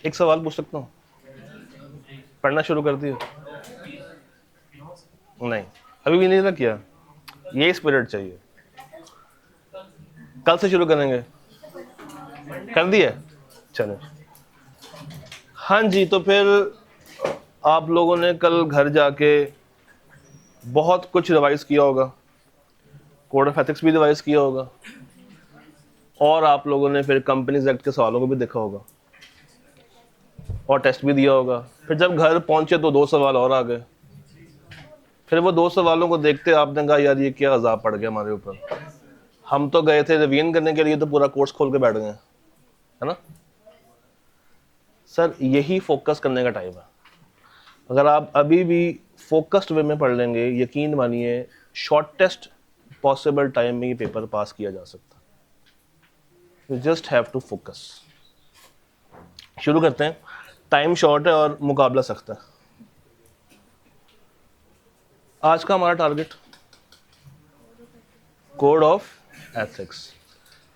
एक सवाल पूछ सकता हूँ? पढ़ना शुरू कर दिया? नहीं, अभी भी नहीं ना किया। ये स्पिरिट चाहिए। कल से शुरू करेंगे। कर दिया? चलो। हाँ जी, तो फिर आप लोगों ने कल घर जाके बहुत कुछ रिवाइज किया होगा, कोड ऑफ एथिक्स भी रिवाइज किया होगा, और आप लोगों ने फिर कंपनीज एक्ट के सवालों को भी देखा होगा और टेस्ट भी दिया होगा। फिर जब घर पहुंचे तो 2 सवाल और आ गए। फिर वो 2 सवालों को देखते आपने कहा यार ये क्या अजाब पड़ गया हमारे ऊपर, हम तो गए थे रिवीजन करने के लिए, तो पूरा कोर्स खोल के बैठ गए, है ना सर? यही फोकस करने का टाइम है। अगर आप अभी भी फोकस्ड वे में पढ़ लेंगे, यकीन मानिए शॉर्टेस्ट पॉसिबल टाइम में ये पेपर पास किया जा सकता है। You just have to focus. शुरू करते हैं। टाइम शॉर्ट है और मुकाबला सख्त है। आज का हमारा टारगेट कोड ऑफ एथिक्स।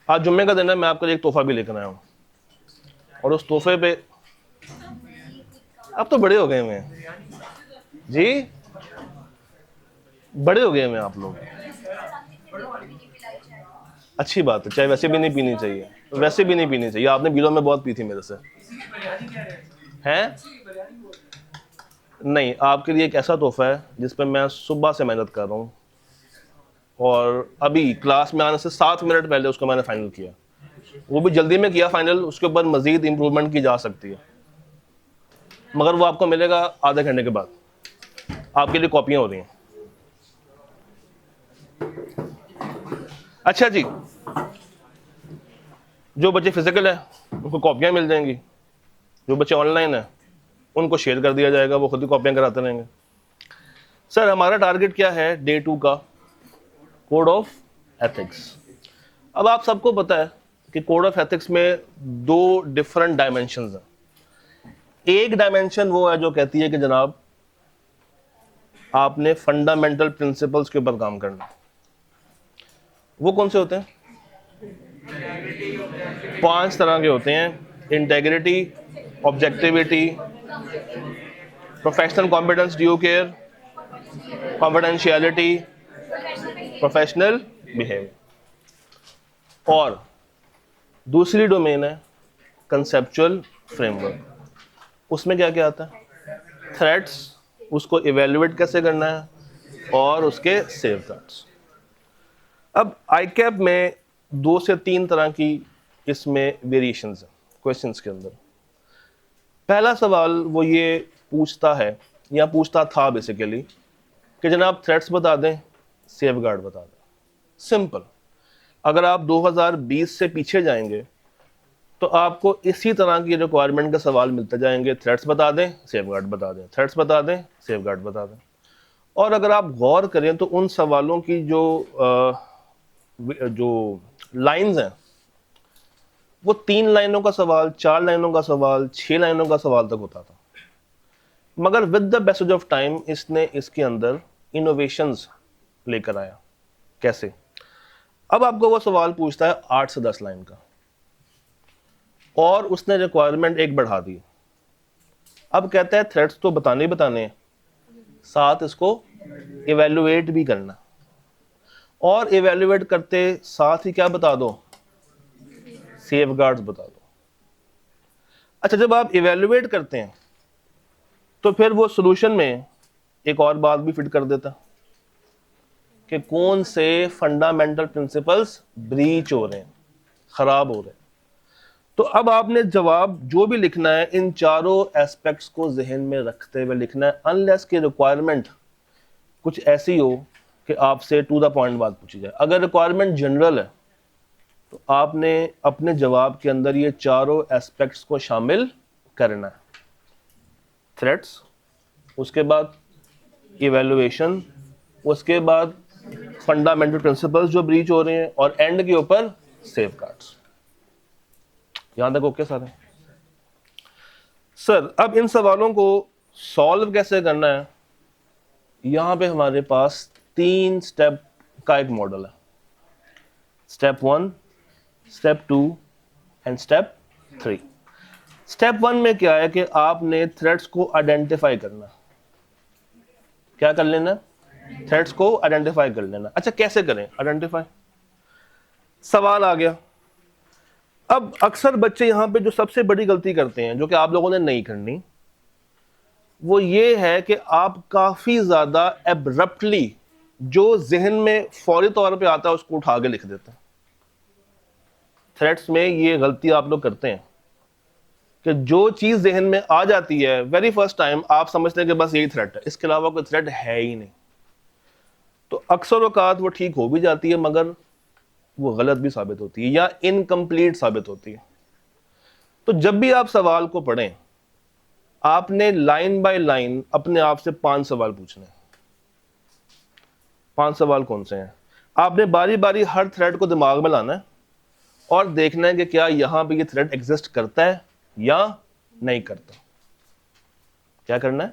आज जुम्मे का दिन है, मैं आपके लिए एक तोहफा भी लेकर आया हूँ, और उस तोहफे पे आप तो बड़े हो गए हैं जी, बड़े हो गए हैं आप लोग। अच्छी बात है, चाहे वैसे भी नहीं पीनी चाहिए, वैसे भी नहीं पीनी चाहिए। आपने बीरो में बहुत पी थी मेरे से, हैं? नहीं, आपके लिए एक ऐसा तोहफा है जिस पर मैं सुबह से मेहनत कर रहा हूँ, और अभी क्लास में आने से 7 मिनट पहले उसको मैंने फाइनल किया। वो भी जल्दी में किया फाइनल, उसके ऊपर मजीद इंप्रूवमेंट की जा सकती है, मगर वो आपको मिलेगा आधे घंटे के बाद। आपके लिए कॉपियां हो रही हैं। अच्छा जी, जो बच्चे फिजिकल है उनको कॉपियां मिल जाएंगी, जो बच्चे ऑनलाइन है उनको शेयर कर दिया जाएगा, वो खुद ही कॉपियां कराते रहेंगे। सर हमारा टारगेट क्या है डे 2 का? Code of ethics. अब आप सबको पता है कि कोड ऑफ एथिक्स में 2 डिफरेंट डायमेंशंस हैं। एक डायमेंशन वो है जो कहती है कि जनाब आपने फंडामेंटल प्रिंसिपल्स के ऊपर काम करना। वो कौन से होते हैं? 5 तरह के होते हैं: integrity, objectivity, professional competence, due care, confidentiality, professional behaviour. और दूसरी डोमेन है कंसेप्चुअल फ्रेमवर्क। उसमें क्या क्या आता है? थ्रेट्स, उसको इवेल्युएट कैसे करना है, और उसके सेफगार्ड्स। अब आईकैप में 2 से 3 तरह की इसमें वेरिएशंस हैं क्वेश्चंस के अंदर। पहला सवाल वो ये पूछता है या पूछता था बेसिकली कि जनाब थ्रेट्स बता दें, सेफगार्ड बता दें। सिंपल। अगर आप 2020 से पीछे जाएंगे तो आपको इसी तरह की रिक्वायरमेंट का सवाल मिलते जाएंगे: थ्रेट्स बता दें, सेफगार्ड बता दें, थ्रेट्स बता दें, सेफगार्ड बता दें। और अगर आप गौर करें तो उन सवालों की जो लाइंस हैं वो 3 लाइनों का सवाल, 4 लाइनों का सवाल, 6 लाइनों का सवाल तक होता था। मगर with the passage of time इसने इसके अंदर इनोवेशंस लेकर आया। कैसे? अब आपको वो सवाल पूछता है 8 से 10 लाइन का, और उसने रिक्वायरमेंट एक बढ़ा दी। अब कहता है थ्रेट्स तो बताने बताने, साथ इसको इवेल्युएट भी करना, और इवेल्युएट करते साथ ही क्या बता दो? सेफगार्ड्स बता दो। अच्छा, जब आप इवेल्युएट करते हैं तो फिर वो सॉल्यूशन में एक और बात भी फिट कर देता कि कौन से फंडामेंटल प्रिंसिपल्स ब्रीच हो रहे हैं, खराब हो रहे हैं। तो अब आपने जवाब जो भी लिखना है इन चारों एस्पेक्ट्स को जहन में रखते हुए लिखना है, अनलेस की रिक्वायरमेंट कुछ ऐसी हो कि आपसे टू द पॉइंट बात पूछी जाए। अगर रिक्वायरमेंट जनरल है तो आपने अपने जवाब के अंदर ये चारों एस्पेक्ट्स को शामिल करना है: थ्रेट्स, उसके बाद इवेल्युएशन, उसके बाद फंडामेंटल प्रिंसिपल्स जो ब्रीच हो रहे हैं, और एंड के ऊपर सेफगार्ड्स। यहां तक ओके सारे? सर अब इन सवालों को सॉल्व कैसे करना है, यहां पे हमारे पास 3 स्टेप का एक मॉडल है: step 1, step 2 and step 3। Step 1 में क्या है कि आपने थ्रेड्स को आइडेंटिफाई करना। क्या कर लेना? थ्रेड्स को आइडेंटिफाई कर लेना। अच्छा, कैसे करें आइडेंटिफाई? सवाल आ गया। अब अक्सर बच्चे यहां पे जो सबसे बड़ी गलती करते हैं, जो कि आप लोगों ने नहीं करनी, वो ये है कि आप काफी ज्यादा एब्रप्टली जो जहन में फौरी तौर पे आता है उसको उठा के लिख देते हैं। थ्रेड्स में ये गलती आप लोग करते हैं कि जो चीज जहन में आ जाती है वेरी फर्स्ट टाइम आप समझते हैं कि बस यही थ्रेड है, इसके अलावा कोई थ्रेड है ही नहीं। तो अक्सर औकात वो ठीक हो भी जाती है मगर वो गलत भी साबित होती है या इनकम्प्लीट साबित होती है। तो जब भी आप सवाल को पढ़ें, आपने लाइन बाय लाइन अपने आप से 5 सवाल पूछने हैं। 5 सवाल कौन से हैं? आपने बारी बारी हर थ्रेड को दिमाग में लाना है और देखना है कि क्या यहां पे ये थ्रेड एग्जिस्ट करता है या नहीं करता। क्या करना है?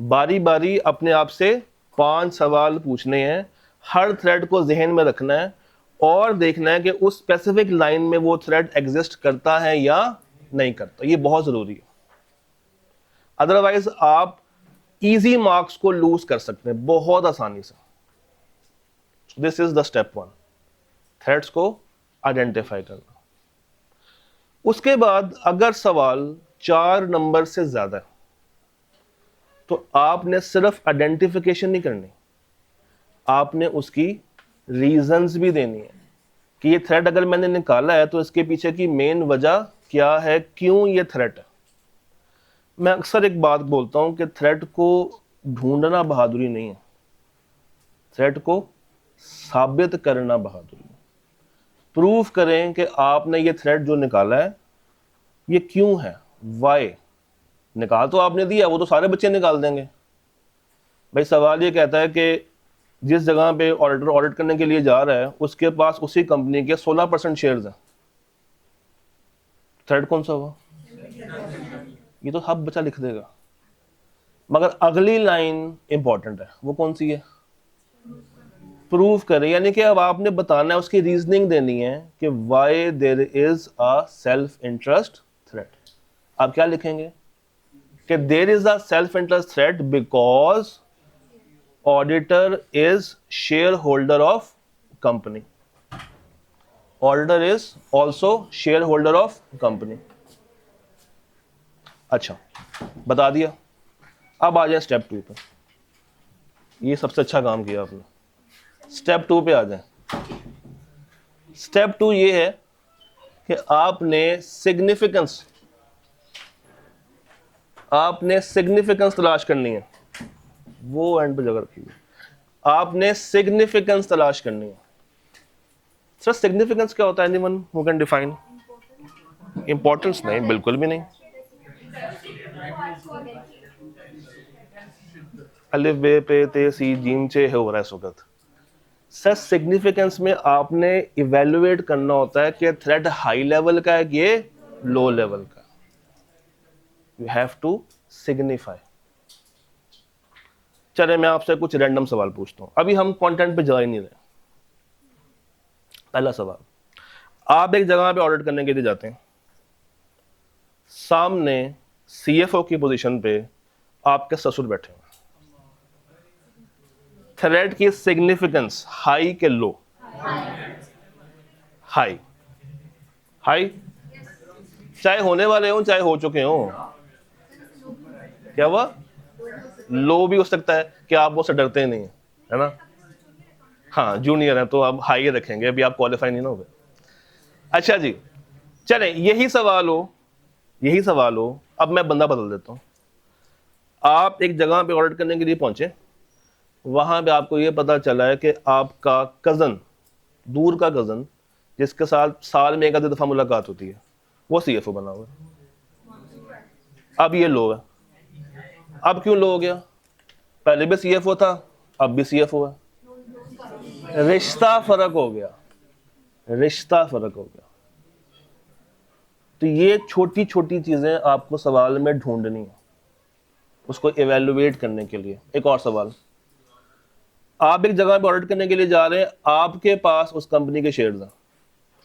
बारी बारी अपने आप से 5 सवाल पूछने हैं, हर थ्रेड को जहन में रखना है और देखना है कि उस स्पेसिफिक लाइन में वो थ्रेड एग्जिस्ट करता है या नहीं करता। ये बहुत जरूरी है, अदरवाइज आप इजी मार्क्स को लूज कर सकते हैं बहुत आसानी से। This is the step 1, threads को आइडेंटिफाई करना। उसके बाद अगर सवाल 4 नंबर से ज्यादा है तो आपने सिर्फ आइडेंटिफिकेशन नहीं करनी, आपने उसकी रीजंस भी देनी है कि ये थ्रेड अगर मैंने निकाला है तो इसके पीछे की मेन वजह क्या है, क्यों ये थ्रेड है। मैं अक्सर एक बात बोलता हूं कि थ्रेड को ढूंढना बहादुरी नहीं है, थ्रेड को साबित करना बहादुरी है। प्रूफ करें कि आपने ये थ्रेड जो निकाला है ये क्यों है, वाई। निकाल तो आपने दिया, वो तो सारे बच्चे निकाल देंगे। भाई सवाल ये कहता है कि जिस जगह पे ऑडिटर ऑडिट करने के लिए जा रहा है उसके पास उसी कंपनी के 16% शेयर्स हैं, थ्रेड कौन सा हुआ? ये तो सब बच्चा लिख देगा, मगर अगली लाइन इंपॉर्टेंट है। वो कौन सी है? प्रूफ करें, यानी कि अब आपने बताना है, उसकी रीजनिंग देनी है कि why there is a self interest thread. आप क्या लिखेंगे कि there is a self interest thread because auditor is shareholder of company, auditor is also shareholder of company. अच्छा, बता दिया। अब आ जाए स्टेप 2 पे। ये सबसे अच्छा काम किया आपने। स्टेप 2 पे आ जाए। स्टेप 2 ये है कि आपने सिग्निफिकेंस तलाश करनी है। वो एंड पे जगह रखी है। आपने सिग्निफिकेंस तलाश करनी है। सर सिग्निफिकेंस क्या होता है? Anyone who can define? Importance नहीं, बिल्कुल भी नहीं। अलिफ बे पे ते सी जीम चे है हो रहा है सुगत। सर सिग्निफिकेंस में आपने इवेल्युएट करना होता है कि थ्रेड हाई लेवल का है कि ये लो लेवल का। You have to signify. चले मैं आपसे कुछ रैंडम सवाल पूछता हूं, अभी हम कंटेंट पे जा ही नहीं रहे। पहला सवाल, आप एक जगह पे ऑडिट करने के लिए जाते हैं, सामने सीएफओ की पोजीशन पे आपके ससुर बैठे हैं। थ्रेड की सिग्निफिकेंस हाई के लो? हाई। हाई चाहे होने वाले हो चाहे हो चुके हो। क्या हुआ? लो भी हो सकता है कि आप मुझसे डरते नहीं है ना। हाँ जूनियर है तो आप हाई रखेंगे, अभी आप क्वालिफाई नहीं ना हो गए। अच्छा जी, चले यही सवाल हो, अब मैं बंदा बदल देता हूं। आप एक जगह पे ऑडिट करने के लिए पहुंचे, वहां पे आपको यह पता चला है कि आपका कजन, दूर का कजन जिसके साथ साल में एक आधी दफा मुलाकात होती है, वो सीएफओ बना हुआ है। अब ये लो है। अब क्यों लो हो गया? पहले भी सीएफओ था, अब भी सीएफओ है। रिश्ता फर्क हो गया, रिश्ता फर्क हो गया। तो ये छोटी छोटी चीजें आपको सवाल में ढूंढनी है, उसको इवेल्युएट करने के लिए। एक और सवाल, आप एक जगह पे ऑडिट करने के लिए जा रहे हैं, आपके पास उस कंपनी के शेयर्स हैं,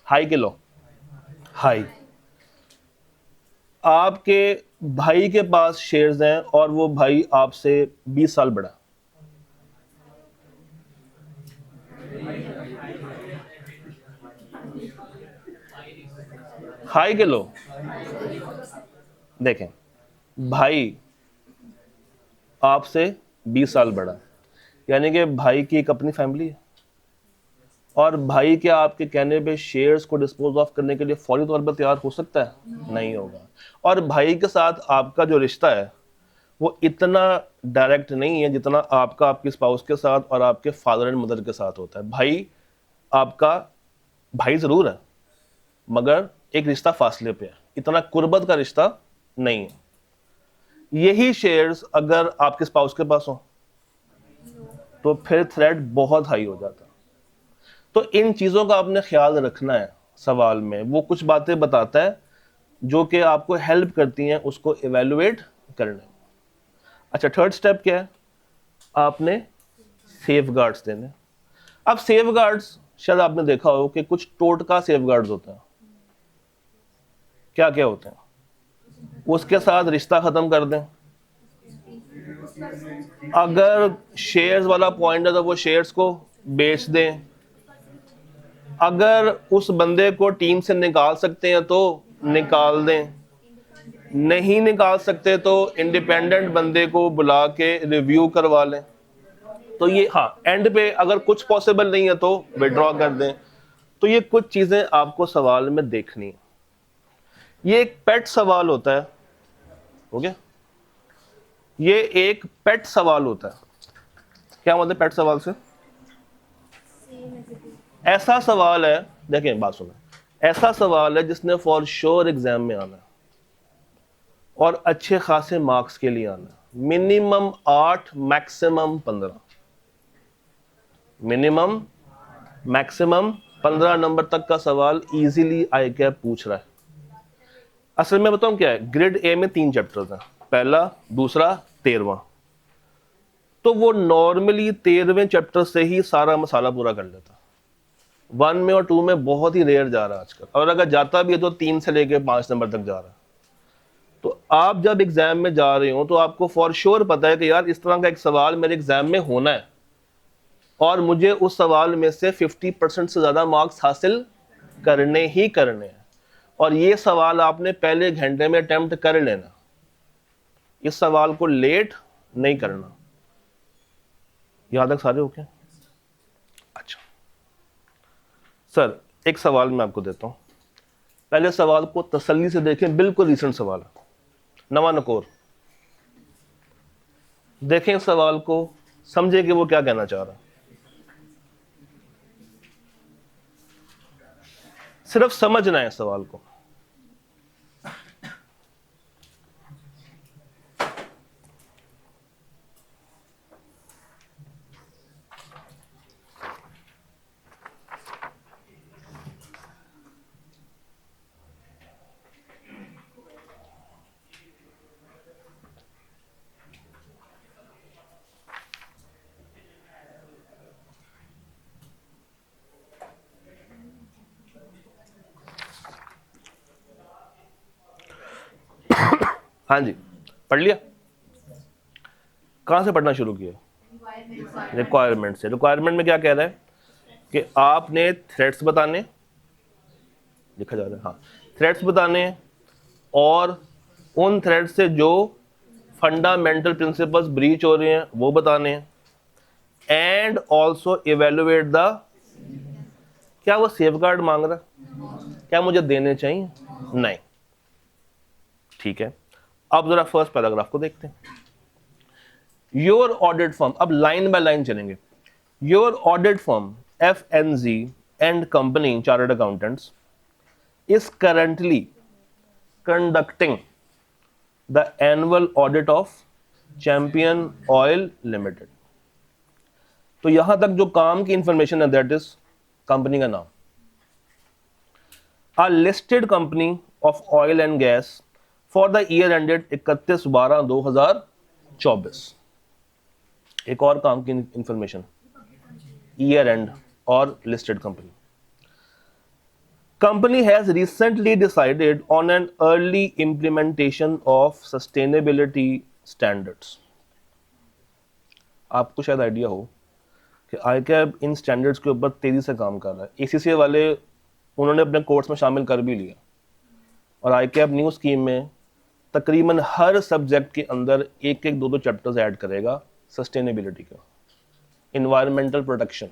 हाई के लो? हाई। आपके भाई के पास शेयर्स हैं और वो भाई आपसे 20 साल बड़ा, हाई के लो? देखें, भाई आपसे 20 साल बड़ा, यानी कि भाई की एक अपनी फैमिली है, और भाई क्या आपके कहने पे शेयर्स को डिस्पोज ऑफ करने के लिए फौरी तौर पर तैयार हो सकता है? नहीं होगा। और भाई के साथ आपका जो रिश्ता है वो इतना डायरेक्ट नहीं है जितना आपका आपकी स्पाउस के साथ और आपके फादर एंड मदर के साथ होता है। भाई आपका भाई जरूर है, मगर एक रिश्ता फासले पे है, इतना कुर्बत का रिश्ता नहीं है। यही शेयर्स अगर आपके स्पाउस के पास हो तो फिर थ्रेट बहुत हाई हो जाता। तो इन चीज़ों का आपने ख्याल रखना है सवाल में। वो कुछ बातें बताता है जो कि आपको हेल्प करती हैं उसको इवेलुएट करने में। अच्छा, थर्ड स्टेप क्या है? आपने सेफगार्ड्स देने। अब सेफगार्ड्स शायद आपने देखा हो कि कुछ टोटका सेफगार्ड्स होते हैं। क्या क्या होते हैं? उसके साथ रिश्ता खत्म कर दें, अगर शेयर्स वाला पॉइंट है तो वो शेयर्स को बेच दें, अगर उस बंदे को टीम से निकाल सकते हैं तो निकाल दें, नहीं निकाल सकते तो इंडिपेंडेंट बंदे को बुला के रिव्यू करवा लें। तो ये, हाँ, एंड पे अगर कुछ पॉसिबल नहीं है तो विड्रॉ कर दें। तो ये कुछ चीजें आपको सवाल में देखनी है। ये एक पेट सवाल होता है, हो गया? ये एक पेट सवाल होता है। क्या मतलब पेट सवाल से? ऐसा सवाल है, देखें बात सुनो, ऐसा सवाल है जिसने फॉर श्योर एग्जाम में आना है और अच्छे खासे मार्क्स के लिए आना है। Minimum 8, maximum 15, minimum maximum 15 number तक का सवाल इजीली आई कैप पूछ रहा है। असल में बताऊं क्या है, ग्रेड ए में 3 चैप्टर्स हैं, पहला, दूसरा, 13वां। तो वो नॉर्मली 13वें चैप्टर से ही सारा मसाला पूरा कर लेता। 1 में और 2 में बहुत ही रेयर जा रहा है आजकल, और अगर जाता भी है तो 3 से लेके 5 नंबर तक जा रहा है। तो आप जब एग्जाम में जा रहे हो तो आपको फॉर श्योर पता है कि यार इस तरह का एक सवाल मेरे एग्जाम में होना है और मुझे उस सवाल में से 50% से ज्यादा मार्क्स हासिल करने ही करने हैं, और ये सवाल आपने पहले घंटे में अटेम्प्ट कर लेना। इस सवाल को लेट नहीं करना। यहां तक सारे ओके? अच्छा सर, एक सवाल मैं आपको देता हूं, पहले सवाल को तसल्ली से देखें, बिल्कुल रिसेंट सवाल है, नवा नकोर। देखें इस सवाल को, समझे कि वो क्या कहना चाह रहा है। सिर्फ समझना है सवाल को। हाँ जी, पढ़ लिया? कहां से पढ़ना शुरू किया? रिक्वायरमेंट से। रिक्वायरमेंट में क्या कह रहा है कि आपने थ्रेड्स बताने, लिखा जा रहा है, हाँ, थ्रेड्स बताने हैं, और उन थ्रेड से जो फंडामेंटल प्रिंसिपल्स ब्रीच हो रहे हैं वो बताने हैं, एंड ऑल्सो इवेलुएट द, क्या वो सेफगार्ड मांग रहा, क्या मुझे देने चाहिए? नहीं। ठीक है, अब जरा फर्स्ट पैराग्राफ को देखते हैं। योर ऑडिट फर्म, अब लाइन बाय लाइन चलेंगे। Your audit firm FNZ and company chartered accountants is currently conducting the annual audit of Champion Oil Limited। तो यहां तक जो काम की इंफॉर्मेशन है दैट इज कंपनी का नाम, a listed company of oil and gas for the year ended 31/12/2024। एक और काम की इंफॉर्मेशन, ईयर एंड और listed company. Company has recently decided on an early implementation of sustainability standards. आपको शायद आइडिया हो कि ICAP इन स्टैंडर्ड्स के ऊपर तेजी से काम कर रहा है. ACCA वाले उन्होंने अपने कोर्स में शामिल कर भी लिया और ICAP न्यू स्कीम में तकरीबन हर सब्जेक्ट के अंदर एक एक दो चैप्टर्स ऐड करेगा सस्टेनेबिलिटी का, इन्वायरमेंटल प्रोटेक्शन.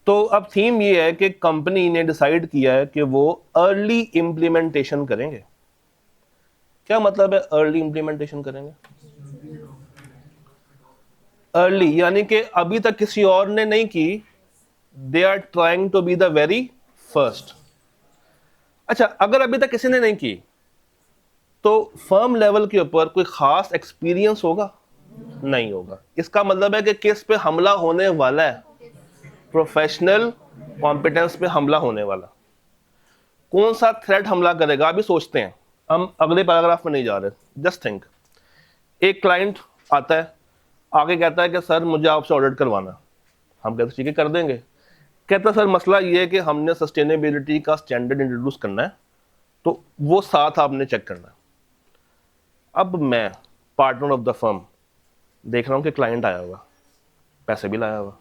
तो अब थीम ये है कि कंपनी ने डिसाइड किया है कि वो अर्ली इंप्लीमेंटेशन करेंगे. क्या मतलब है अर्ली इंप्लीमेंटेशन करेंगे? अर्ली यानी कि अभी तक किसी और ने नहीं की, they are trying to be the very first. अच्छा, अगर अभी तक किसी ने नहीं की तो फर्म लेवल के ऊपर कोई खास एक्सपीरियंस होगा? नहीं होगा. इसका मतलब है कि किस पे हमला होने वाला है? प्रोफेशनल कॉम्पिटेंस पे हमला होने वाला. कौन सा थ्रेट हमला करेगा अभी सोचते हैं, हम अगले पैराग्राफ में नहीं जा रहे. जस्ट थिंक, एक क्लाइंट आता है, आगे कहता है कि सर मुझे आपसे ऑडिट करवाना. हम कहते हैं ठीक है कर देंगे. कहता है सर मसला ये है कि हमने सस्टेनेबिलिटी का स्टैंडर्ड इंट्रोड्यूस करना है, तो वो साथ आपने चेक करना है. अब मैं पार्टनर ऑफ द फर्म देख रहा हूँ कि क्लाइंट आया हुआ, पैसे भी लाया हुआ,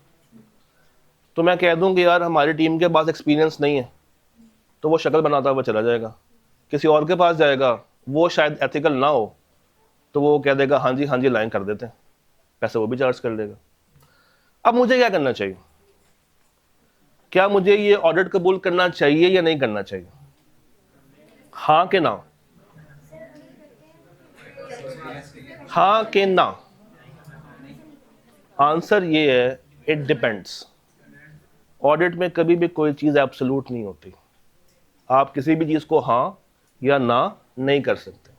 तो मैं कह दूं कि यार हमारी टीम के पास एक्सपीरियंस नहीं है, तो वो शक्ल बनाता हुआ चला जाएगा. किसी और के पास जाएगा, वो शायद एथिकल ना हो, तो वो कह देगा हाँ जी लाइन कर देते हैं, पैसे वो भी चार्ज कर लेगा. अब मुझे क्या करना चाहिए? क्या मुझे ये ऑडिट कबूल करना चाहिए या नहीं करना चाहिए? हाँ कि ना? हाँ कि ना? आंसर ये है, इट डिपेंड्स. ऑडिट में कभी भी कोई चीज़ एब्सोल्यूट नहीं होती. आप किसी भी चीज़ को हाँ या ना नहीं कर सकते.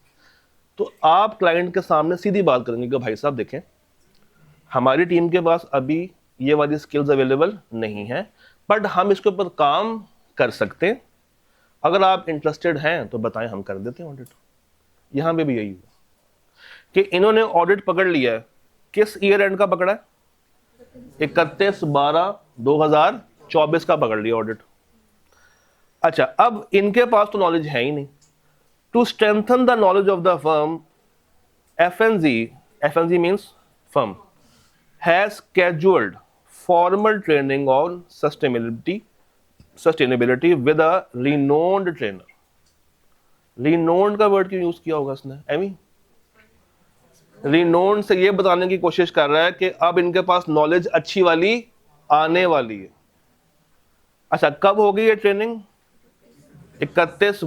तो आप क्लाइंट के सामने सीधी बात करेंगे कि भाई साहब देखें, हमारी टीम के पास अभी ये वाली स्किल्स अवेलेबल नहीं है, बट हम इसके ऊपर काम कर सकते हैं. अगर आप इंटरेस्टेड हैं तो बताएं, हम कर देते हैं ऑडिट. यहाँ पे भी यही हुआ कि इन्होंने ऑडिट पकड़ लिया है. किस ईयर एंड का पकड़ा है? 31/12/2024 का पकड़ लिया ऑडिट. अच्छा, अब इनके पास तो नॉलेज है ही नहीं. To strengthen the knowledge of the firm, FNZ means firm, has scheduled formal training on sustainability with a renowned trainer. renowned का वर्ड क्यों यूज किया होगा इसने? एमी रिनोन्ड से ये बताने की कोशिश कर रहा है कि अब इनके पास नॉलेज अच्छी वाली आने वाली है. अच्छा, कब होगी ये ट्रेनिंग? 31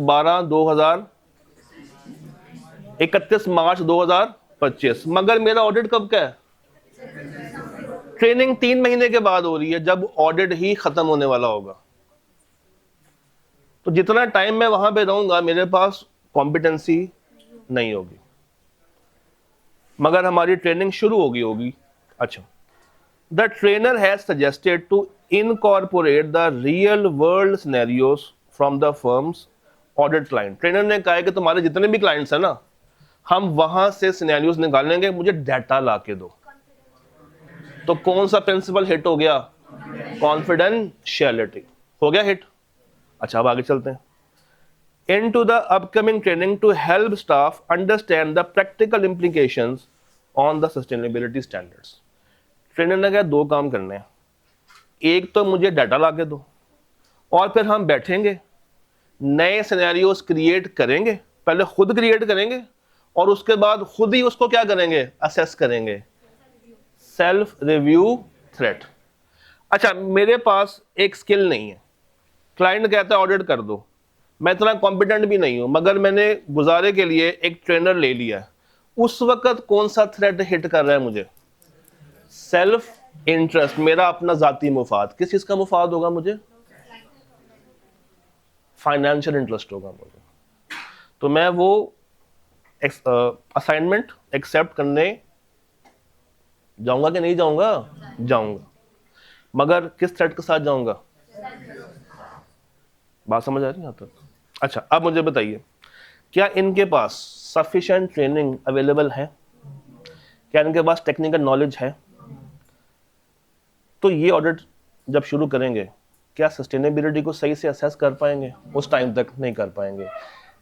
मार्च 2025. मगर मेरा ऑडिट कब का है? ट्रेनिंग 3 महीने के बाद हो रही है, जब ऑडिट ही खत्म होने वाला होगा. तो जितना टाइम मैं वहां पे रहूंगा मेरे पास कॉम्पिटेंसी नहीं होगी, मगर हमारी ट्रेनिंग शुरू होगी. अच्छा, the trainer has suggested to incorporate the real world scenarios from the firm's audit client. Trainer ने कहा है कि तुम्हारे जितने भी क्लाइंट्स हैं ना, हम वहां से सिनेरियोज निकालेंगे, मुझे डाटा ला के दो. तो कौन सा प्रिंसिपल हिट हो गया? कॉन्फिडेंशियलिटी हो गया हिट. अच्छा, अब आगे चलते हैं. into the upcoming training to help staff understand the practical implications on the sustainability standards. Trainer ने कहा 2 काम करने हैं. एक तो मुझे डाटा ला के दो, और फिर हम बैठेंगे, नए सिनेरियोस क्रिएट करेंगे. पहले खुद क्रिएट करेंगे और उसके बाद खुद ही उसको क्या करेंगे? असेस करेंगे. Self review threat. अच्छा, मेरे पास एक स्किल नहीं है, क्लाइंट कहता है ऑडिट कर दो, मैं इतना कॉम्पिटेंट भी नहीं हूं, मगर मैंने गुजारे के लिए एक ट्रेनर ले लिया है. उस वक्त कौन सा थ्रेट हिट कर रहा है मुझे? सेल्फ इंटरेस्ट, मेरा अपना जाती मुफाद. किस चीज का मुफाद होगा मुझे? फाइनेंशियल इंटरेस्ट होगा मुझे. तो मैं वो असाइनमेंट एक्सेप्ट करने जाऊंगा कि नहीं जाऊंगा? जाऊंगा. मगर किस थ्रेट के साथ जाऊंगा? बात समझ आ रही है यहाँ तक? अच्छा, अब मुझे बताइए, क्या इनके पास सफिशिएंट ट्रेनिंग अवेलेबल है? क्या इनके पास टेक्निकल नॉलेज है? तो ये ऑडिट जब शुरू करेंगे क्या सस्टेनेबिलिटी को सही से असेस कर पाएंगे? उस टाइम तक नहीं कर पाएंगे।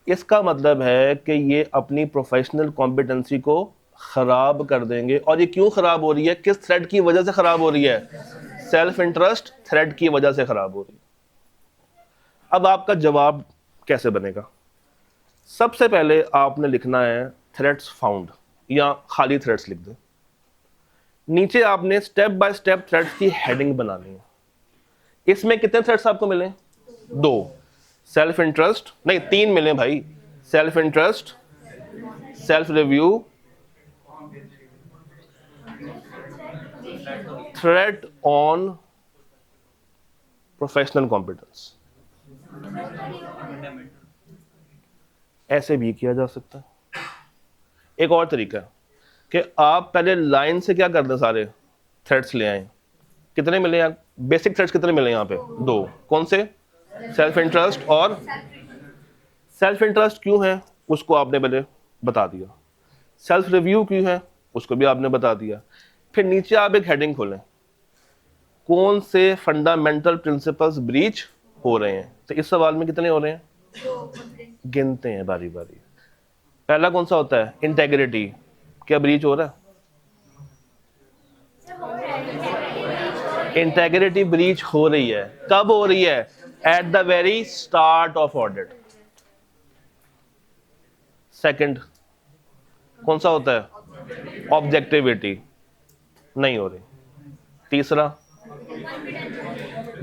इसका मतलब है कि ये अपनी प्रोफेशनल कॉम्पिटेंसी को खराब कर देंगे। और ये क्यों खराब हो रही है? किस थ्रेड की वजह से खराब हो रही है? सेल्फ इंटरेस्ट थ्रेड की वजह से खराब हो रही है। अब आपका जवाब कैसे बनेगा? सबसे पहले आपने लिखना है थ्रेड्स फाउंड, या खाली थ्रेड्स लिख दे। नीचे आपने स्टेप बाय स्टेप थ्रेड्स की हेडिंग बनानी है। इसमें कितने थ्रेड्स आपको मिले? 2। सेल्फ इंटरेस्ट, नहीं 3 मिले भाई। Self interest, self review, thread on professional competence. ऐसे भी किया जा सकता है। एक और तरीका है कि आप पहले लाइन से क्या कर दें, सारे थ्रेड्स ले आए। कितने मिले यहाँ? बेसिक थ्रेड्स कितने मिले यहाँ पे? 2। कौन से? सेल्फ इंटरेस्ट और सेल्फ इंटरेस्ट क्यों है उसको आपने पहले बता दिया। सेल्फ रिव्यू क्यों है उसको भी आपने बता दिया। फिर नीचे आप एक हेडिंग खोलें, कौन से फंडामेंटल प्रिंसिपल्स ब्रीच हो रहे हैं। तो इस सवाल में कितने हो रहे हैं? गिनते हैं बारी बारी। पहला कौन सा होता है? इंटेग्रिटी। क्या ब्रीच हो रहा है? इंटेग्रिटी ब्रीच हो रही है। कब हो रही है? At the very start of audit. Second कौन सा होता है? ऑब्जेक्टिविटी, नहीं हो रही। तीसरा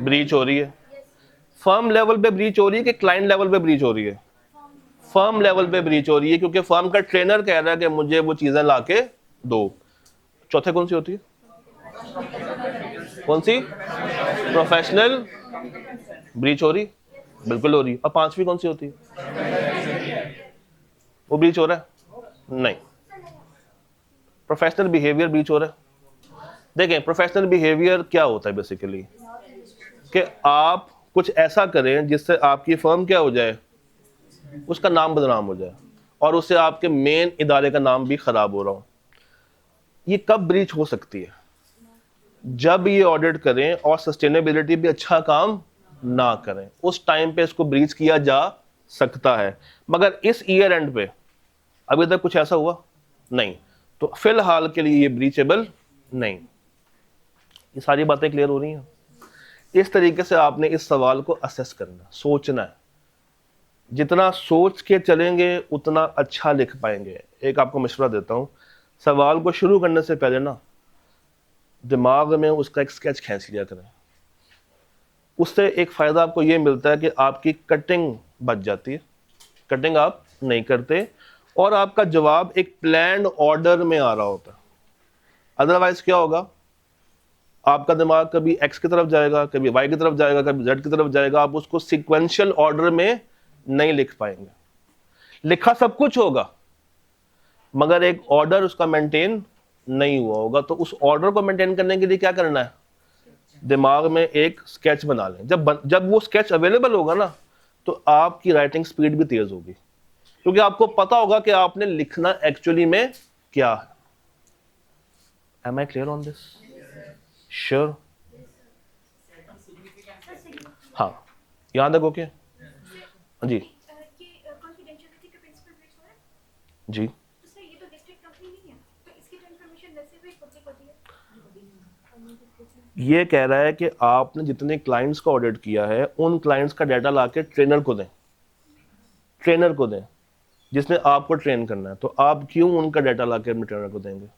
ब्रीच हो रही है। फर्म लेवल पे ब्रीच हो रही है कि क्लाइंट लेवल पे ब्रीच हो रही है? फर्म लेवल पे ब्रीच हो रही है, क्योंकि फर्म का ट्रेनर कह रहा है कि मुझे वो चीजें लाके दो। चौथे कौन सी होती है? कौन सी? प्रोफेशनल ब्रीच हो रही, बिल्कुल हो रही है। और पांचवी कौन सी होती है? वो ब्रीच हो रहा है? नहीं। प्रोफेशनल बिहेवियर ब्रीच हो रहा है। देखें, प्रोफेशनल बिहेवियर क्या होता है बेसिकली, कि आप कुछ ऐसा करें जिससे आपकी फर्म क्या हो जाए, उसका नाम बदनाम हो जाए और उससे आपके मेन इदारे का नाम भी खराब हो रहा हो। ये कब ब्रीच हो सकती है? जब ये ऑडिट करें और सस्टेनेबिलिटी भी अच्छा काम ना करें, उस टाइम पे इसको ब्रीच किया जा सकता है। मगर इस ईयर एंड पे अभी तक कुछ ऐसा हुआ नहीं, तो फिलहाल के लिए ये ब्रीचेबल नहीं। ये सारी बातें क्लियर हो रही हैं? इस तरीके से आपने इस सवाल को असेस करना, सोचना है। जितना सोच के चलेंगे उतना अच्छा लिख पाएंगे। एक आपको मशवरा देता हूं, सवाल को शुरू करने से पहले ना दिमाग में उसका एक स्केच खींच लिया करें। उससे एक फायदा आपको यह मिलता है कि आपकी कटिंग बच जाती है, कटिंग आप नहीं करते, और आपका जवाब एक प्लान्ड ऑर्डर में आ रहा होता है। अदरवाइज क्या होगा, आपका दिमाग कभी एक्स की तरफ जाएगा, कभी वाई की तरफ जाएगा, कभी जेड की तरफ जाएगा। आप उसको सिक्वेंशियल ऑर्डर में नहीं लिख पाएंगे। लिखा सब कुछ होगा मगर एक ऑर्डर उसका मेंटेन नहीं हुआ होगा। तो उस ऑर्डर को मेंटेन करने के लिए क्या करना है? दिमाग में एक स्केच बना लें। जब वो स्केच अवेलेबल होगा ना, तो आपकी राइटिंग स्पीड भी तेज होगी, क्योंकि आपको पता होगा कि आपने लिखना एक्चुअली में क्या है। Am I clear on this? Sure? हाँ, यहां तक ओके? जी जी। ये कह रहा है कि आपने जितने क्लाइंट्स का ऑडिट किया है उन क्लाइंट्स का डाटा लाके ट्रेनर को दें, ट्रेनर को दें जिसने आपको ट्रेन करना है। तो आप क्यों उनका डाटा लाके अपने ट्रेनर को देंगे?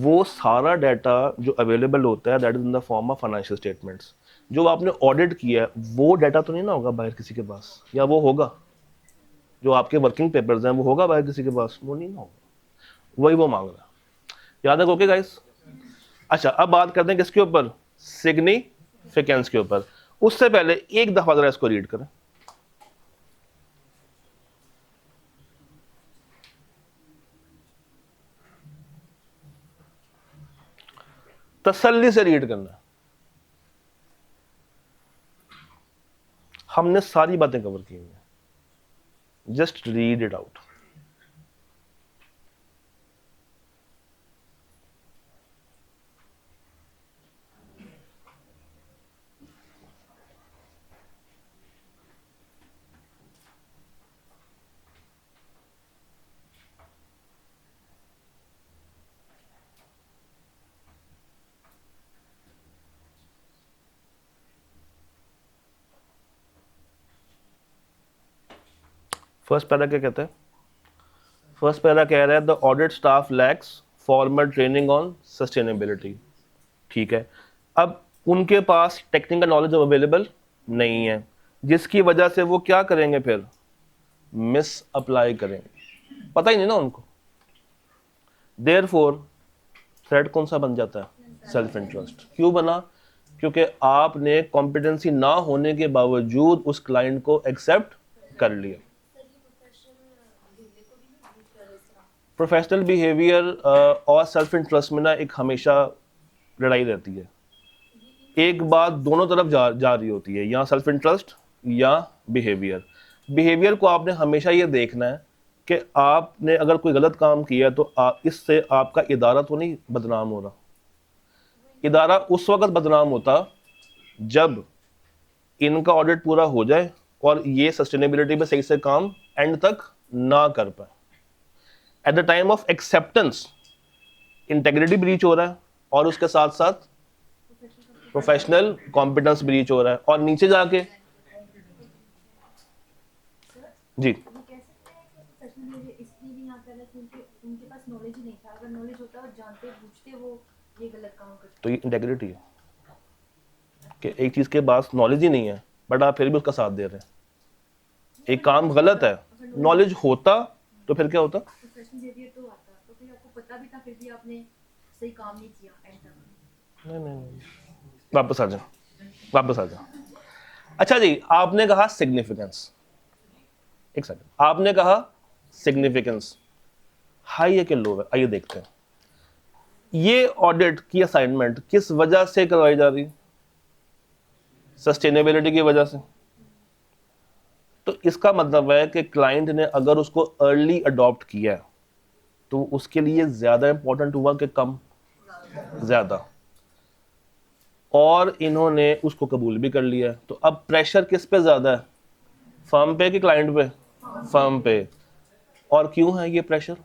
वो सारा डाटा जो अवेलेबल होता है that is in the form of financial statements. जो आपने ऑडिट किया है वो डाटा तो नहीं ना होगा बाहर किसी के पास, या वो होगा? जो आपके वर्किंग पेपर्स हैं वो होगा बाहर किसी के पास? वो नहीं ना होगा, वही वो मांग रहा है। याद है? Okay guys? अच्छा, अब बात करते हैं किसके ऊपर? सिग्निफिकेंस के ऊपर। उससे पहले एक दफा जरा इसको रीड करें। तसल्ली से रीड करना। हमने सारी बातें कवर की हैं, just read it out. First para क्या कहता है? फर्स्ट पैरा कह रहा है the audit staff lakhs formal training on sustainability. ठीक है, अब उनके पास टेक्निकल नॉलेज अवेलेबल नहीं है, जिसकी वजह से वो क्या करेंगे, फिर मिस अप्लाई करेंगे, पता ही नहीं ना उनको। देयरफॉर थ्रेट कौन सा बन जाता है? Self interest. क्यों बना? क्योंकि आपने कॉम्पिटेंसी ना होने के बावजूद उस क्लाइंट को एक्सेप्ट कर लिया। प्रोफेशनल बिहेवियर और सेल्फ इंटरेस्ट में ना एक हमेशा लड़ाई रहती है, एक बात दोनों तरफ जा रही होती है, या सेल्फ इंटरेस्ट या बिहेवियर। बिहेवियर को आपने हमेशा ये देखना है कि आपने अगर कोई गलत काम किया तो इससे आपका इदारा तो नहीं बदनाम हो रहा। इदारा उस वक्त बदनाम होता जब इनका ऑडिट पूरा हो जाए और ये सस्टेनेबिलिटी पे सही से काम एंड तक ना कर पाए। At the time of acceptance integrity breach हो रहा है और उसके साथ साथ प्रोफेशनल कॉम्पिटेंस ब्रीच हो रहा है, और नीचे जाके जी तो ये इंटेग्रिटी है कि एक चीज के पास नॉलेज ही नहीं है बट आप फिर भी उसका साथ दे रहे हैं। एक काम गलत है, नॉलेज होता तो फिर क्या होता? नहीं, वापस आ जा। अच्छा जी, आपने कहा सिग्निफिकेंस, एक सेकंड, आपने कहा सिग्निफिकेंस हाई है कि लो है? आइए देखते हैं ये ऑडिट की असाइनमेंट किस वजह से करवाई जा रही? सस्टेनेबिलिटी की वजह से। तो इसका मतलब है कि क्लाइंट ने अगर उसको अर्ली अडॉप्ट किया तो उसके लिए ज्यादा इंपॉर्टेंट हुआ कि कम? ज्यादा। और इन्होंने उसको कबूल भी कर लिया, तो अब प्रेशर किस पे ज्यादा है, फर्म पे कि क्लाइंट पे? फर्म पे। और क्यों है ये प्रेशर?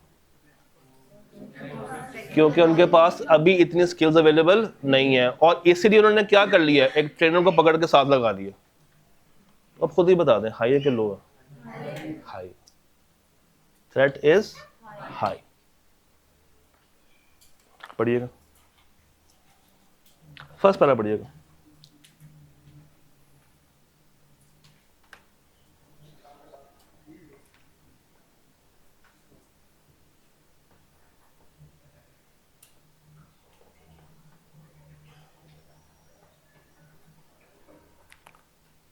क्योंकि उनके पास अभी इतनी स्किल्स अवेलेबल नहीं है, और इसीलिए उन्होंने क्या कर लिया, एक ट्रेनर को पकड़ के साथ लगा दिया। अब खुद ही बता दें, हाई है कि लो है? हाई। Threat is high. पढ़िएगा, फर्स्ट पैरा पढ़िएगा।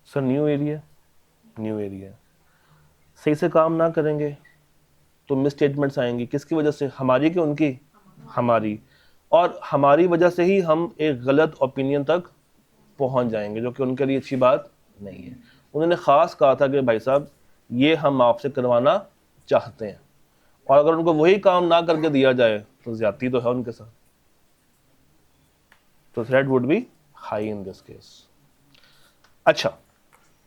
सर न्यू एरिया सही से काम ना करेंगे तो मिस स्टेटमेंट्स आएंगी। किसकी वजह से? हमारी कि उनकी? हमारी। और हमारी वजह से ही हम एक गलत ओपिनियन तक पहुंच जाएंगे, जो कि उनके लिए अच्छी बात नहीं है। उन्होंने ख़ास कहा था कि भाई साहब ये हम आपसे करवाना चाहते हैं, और अगर उनको वही काम ना करके दिया जाए तो ज्यादती तो है उनके साथ। तो threat would be high in this case. अच्छा,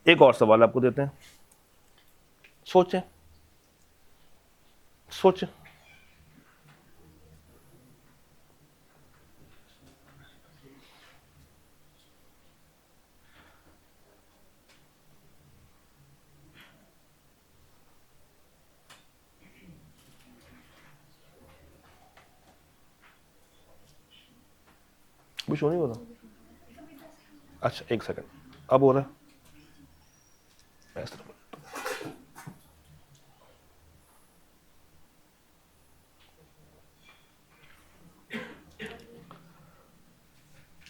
एक और सवाल आपको देते हैं, सोचें। कुछ हो नहीं हो रहा? अच्छा एक सेकंड, अब हो रहा है?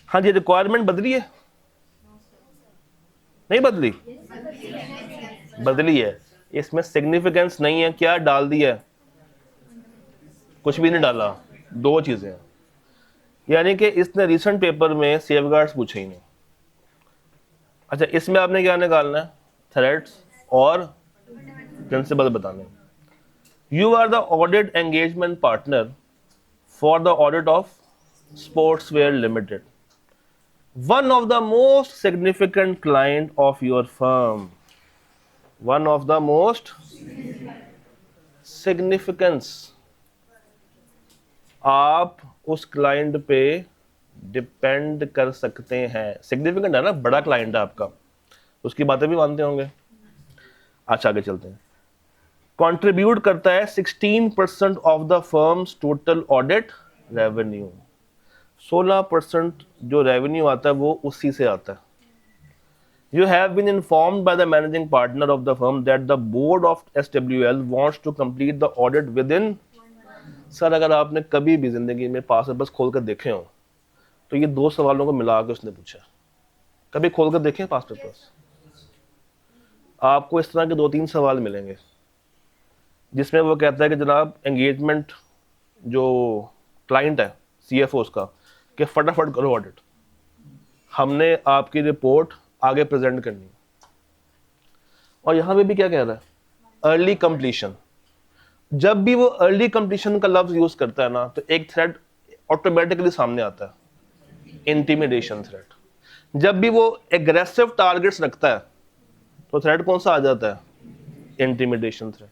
हाँ जी, रिक्वायरमेंट बदली है? नहीं बदली? बदली है। इसमें सिग्निफिकेंस नहीं है, क्या डाल दिया है? कुछ भी नहीं डाला। दो चीजें हैं, यानी कि इसने रिसेंट पेपर में सेफगार्ड्स पूछे ही नहीं। अच्छा, इसमें आपने क्या निकालना है? थ्रेट्स और प्रिंसिपल बताने। You are the audit engagement partner for the audit of Sportswear Limited, one of the most significant client of your firm. One of the most significance, आप उस क्लाइंट पे डिपेंड कर सकते हैं। सिग्निफिकेंट है ना, बड़ा क्लाइंट है आपका, उसकी बातें भी मानते होंगे। अच्छा आगे चलते हैं। कंट्रीब्यूट करता है 16% of the firms total audit revenue. 16% जो रेवेन्यू आता है वो उसी से आता है। You have been informed by the managing partner of the firm that the board of SWL wants to complete the audit within। Sir अगर आपने कभी भी जिंदगी में पास बस खोल कर देखे हो तो ये दो सवालों को मिला के उसने पूछा। कभी खोल कर देखे पास पेपर्स? आपको इस तरह के 2-3 सवाल मिलेंगे जिसमें वो कहता है कि जनाब एंगेजमेंट जो क्लाइंट है CFO उसका कि फटाफट करो ऑडिट, हमने आपकी रिपोर्ट आगे प्रेजेंट करनी है। और यहां पे भी क्या कह रहा है? Early completion. जब भी वो अर्ली कंप्लीशन का लफ्ज यूज करता है ना तो एक थ्रेट ऑटोमेटिकली सामने आता है, इंटिमिडेशन थ्रेट। जब भी वो एग्रेसिव टारगेट्स रखता है तो थ्रेट कौन सा आ जाता है? Intimidation threat.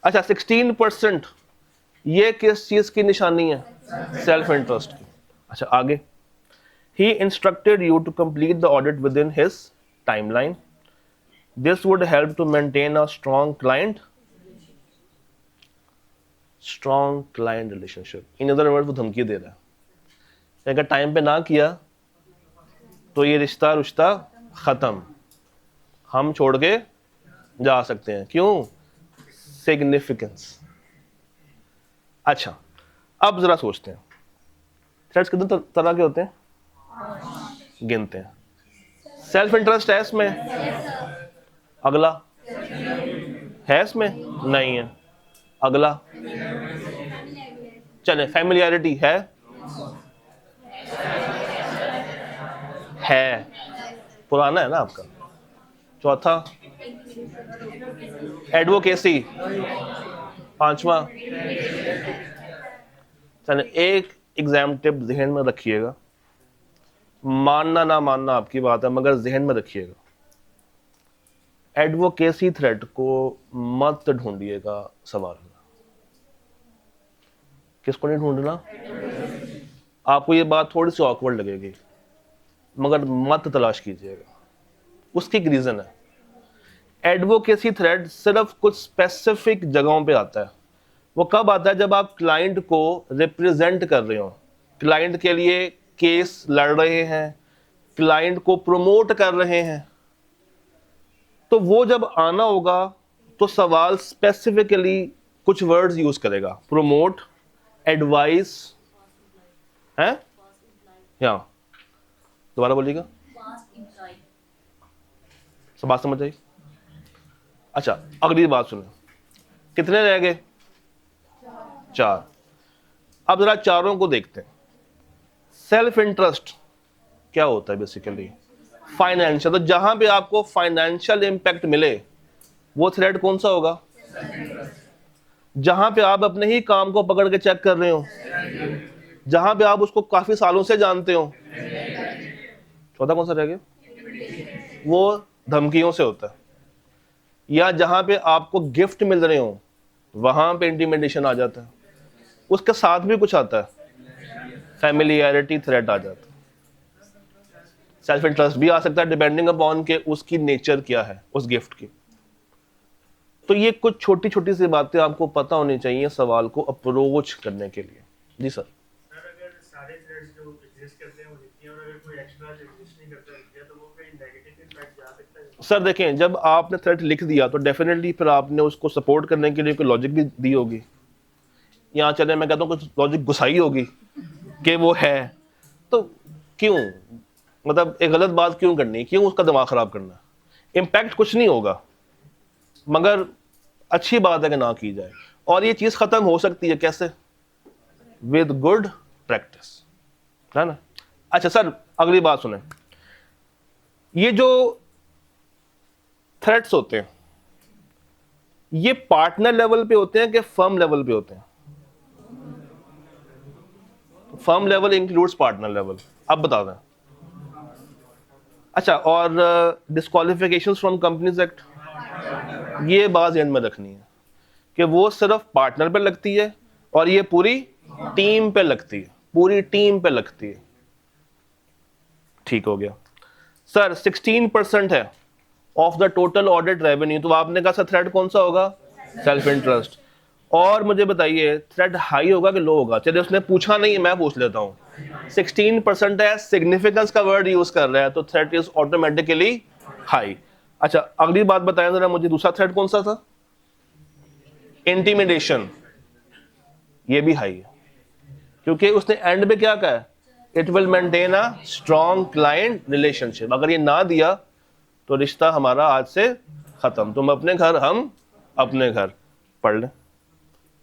अच्छा 16% ये किस चीज की निशानी है? सेल्फ इंटरेस्ट की। अच्छा आगे, he instructed you to complete the audit within his timeline. This would help to maintain a strong client relationship. In other words, वो धमकी दे रहा है, अगर टाइम पे ना किया तो ये रिश्ता खत्म, हम छोड़ के जा सकते हैं। क्यों? सिग्निफिकेंस। अच्छा अब जरा सोचते हैं थ्रेट्स कितने तरह के होते हैं? गिनते हैं। सेल्फ इंटरेस्ट है इसमें? अगला है इसमें? नहीं है। अगला चले, फैमिलियरिटी है? पुराना है ना आपका। चौथा एडवोकेसी। पांचवा चले, एक एग्जाम टिप जहन में रखिएगा, मानना ना मानना आपकी बात है मगर जहन में रखिएगा, एडवोकेसी थ्रेट को मत ढूंढिएगा सवाल में। किसको नहीं ढूंढना? आपको ये बात थोड़ी सी ऑकवर्ड लगेगी मगर मत तलाश कीजिएगा। उसकी एक रीजन है। एडवोकेसी थ्रेट सिर्फ कुछ स्पेसिफिक जगहों पे आता है। वो कब आता है? जब आप क्लाइंट को रिप्रेजेंट कर रहे हो, क्लाइंट के लिए केस लड़ रहे हैं, क्लाइंट को प्रमोट कर रहे हैं, तो वो जब आना होगा तो सवाल स्पेसिफिकली कुछ वर्ड्स यूज करेगा, प्रमोट, एडवाइस है या दोबारा बोलिएगा, सब बात समझ आई? अच्छा अगली बात सुनो, कितने रह गए? 4। अब जरा चारों को देखते हैं। सेल्फ इंटरेस्ट क्या होता है? Basically financial. तो जहां पे आपको फाइनेंशियल इंपैक्ट मिले वो थ्रेड कौन सा होगा? जहां पे आप अपने ही काम को पकड़ के चेक कर रहे हो, जहां पे आप उसको काफी सालों से जानते हो। चौथा कौन सा रह गया? वो धमकियों से होता है, या जहां पे आपको गिफ्ट मिल रहे हो वहां पे इंटिमिडेशन आ जाता है। उसके साथ भी कुछ आता है, फैमिलियरिटी थ्रेट आ जाता है, सेल्फ इंटरेस्ट भी आ सकता है डिपेंडिंग अपॉन के उसकी नेचर क्या है उस गिफ्ट की। तो ये कुछ छोटी छोटी सी बातें आपको पता होनी चाहिए सवाल को अप्रोच करने के लिए। जी सर। अगर सारे थ्रेड्स जो एग्जिस्ट करते हैं वो लिखते हैं और अगर कोई एक्स्ट्रा एग्जिस्ट नहीं करता तो वो कोई नेगेटिव इम्पैक्ट जा सकता है? सर देखें, जब आपने थ्रेड लिख दिया तो डेफिनेटली फिर आपने उसको सपोर्ट करने के लिए कोई लॉजिक भी दी होगी। यहाँ चले मैं कहता हूँ कुछ लॉजिक घुसाई होगी कि वो है, तो क्यों, मतलब एक गलत बात क्यों करनी, क्यों उसका दिमाग खराब करना? इम्पैक्ट कुछ नहीं होगा मगर अच्छी बात है कि ना की जाए। और ये चीज खत्म हो सकती है कैसे? विद गुड प्रैक्टिस, है ना। अच्छा सर अगली बात सुने, ये जो थ्रेट्स होते हैं ये पार्टनर लेवल पे होते हैं कि फर्म लेवल पे होते हैं? Firm level includes partner level, अब बता दें। अच्छा, और डिस्क्वालिफिकेशंस फ्रॉम कंपनीज एक्ट, ये बात ध्यान में रखनी है कि वो सिर्फ पार्टनर पे लगती है और ये पूरी टीम पे लगती है, पूरी टीम पे लगती है। ठीक हो गया सर। 16% है of the total audit revenue, तो आपने कहा सर थ्रेड कौन सा होगा, सेल्फ इंटरेस्ट। और मुझे बताइए थ्रेड हाई होगा कि लो होगा? चलिए उसने पूछा नहीं है, मैं पूछ लेता हूँ। 16% है, सिग्निफिकेंस का वर्ड यूज कर रहा है, तो थ्रेड इज ऑटोमेटिकली हाई। अच्छा अगली बात बताएं जरा मुझे, दूसरा थ्रेड कौन सा था? इंटिमिडेशन, ये भी हाई है क्योंकि उसने एंड में क्या कहा है, it will maintain a strong client relationship. अगर ये ना दिया तो रिश्ता हमारा आज से खत्म, तुम अपने घर हम अपने घर। पढ़ लें,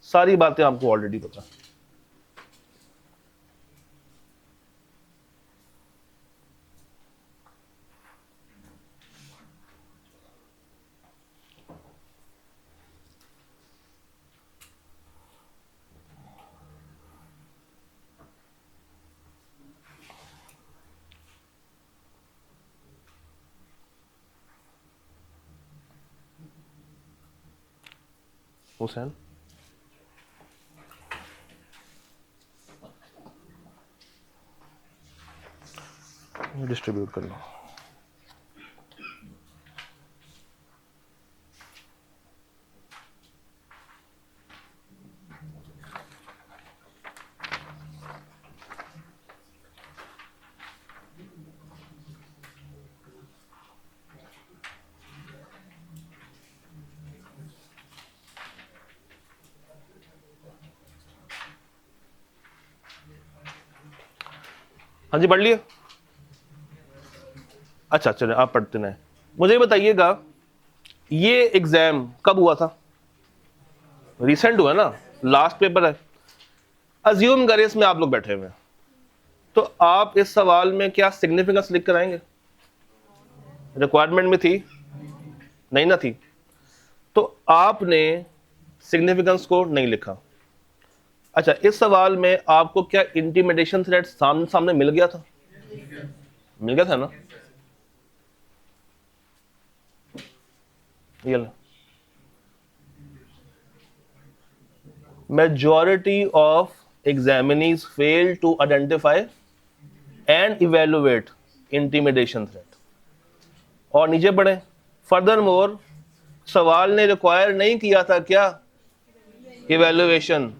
सारी बातें आपको ऑलरेडी पता। हुसैन डिस्ट्रीब्यूट कर लो। हाँ जी पढ़ लिया? अच्छा चलिए आप पढ़ते हैं। मुझे बताइएगा ये एग्जाम कब हुआ था? रिसेंट हुआ ना, लास्ट पेपर है। अज्यूम करें इसमें आप लोग बैठे हुए हैं, तो आप इस सवाल में क्या सिग्निफिकेंस लिख कर आएंगे? रिक्वायरमेंट में थी नहीं ना थी, तो आपने सिग्निफिकेंस को नहीं लिखा। अच्छा इस सवाल में आपको क्या इंटिमिडेशन थ्रेट सामने सामने मिल गया था? मिल गया था ना? ये लो, majority of examinees fail to identify and evaluate intimidation threat। और नीचे पढ़े, फर्दरमोर सवाल ने रिक्वायर नहीं किया था क्या, इवेल्युएशन।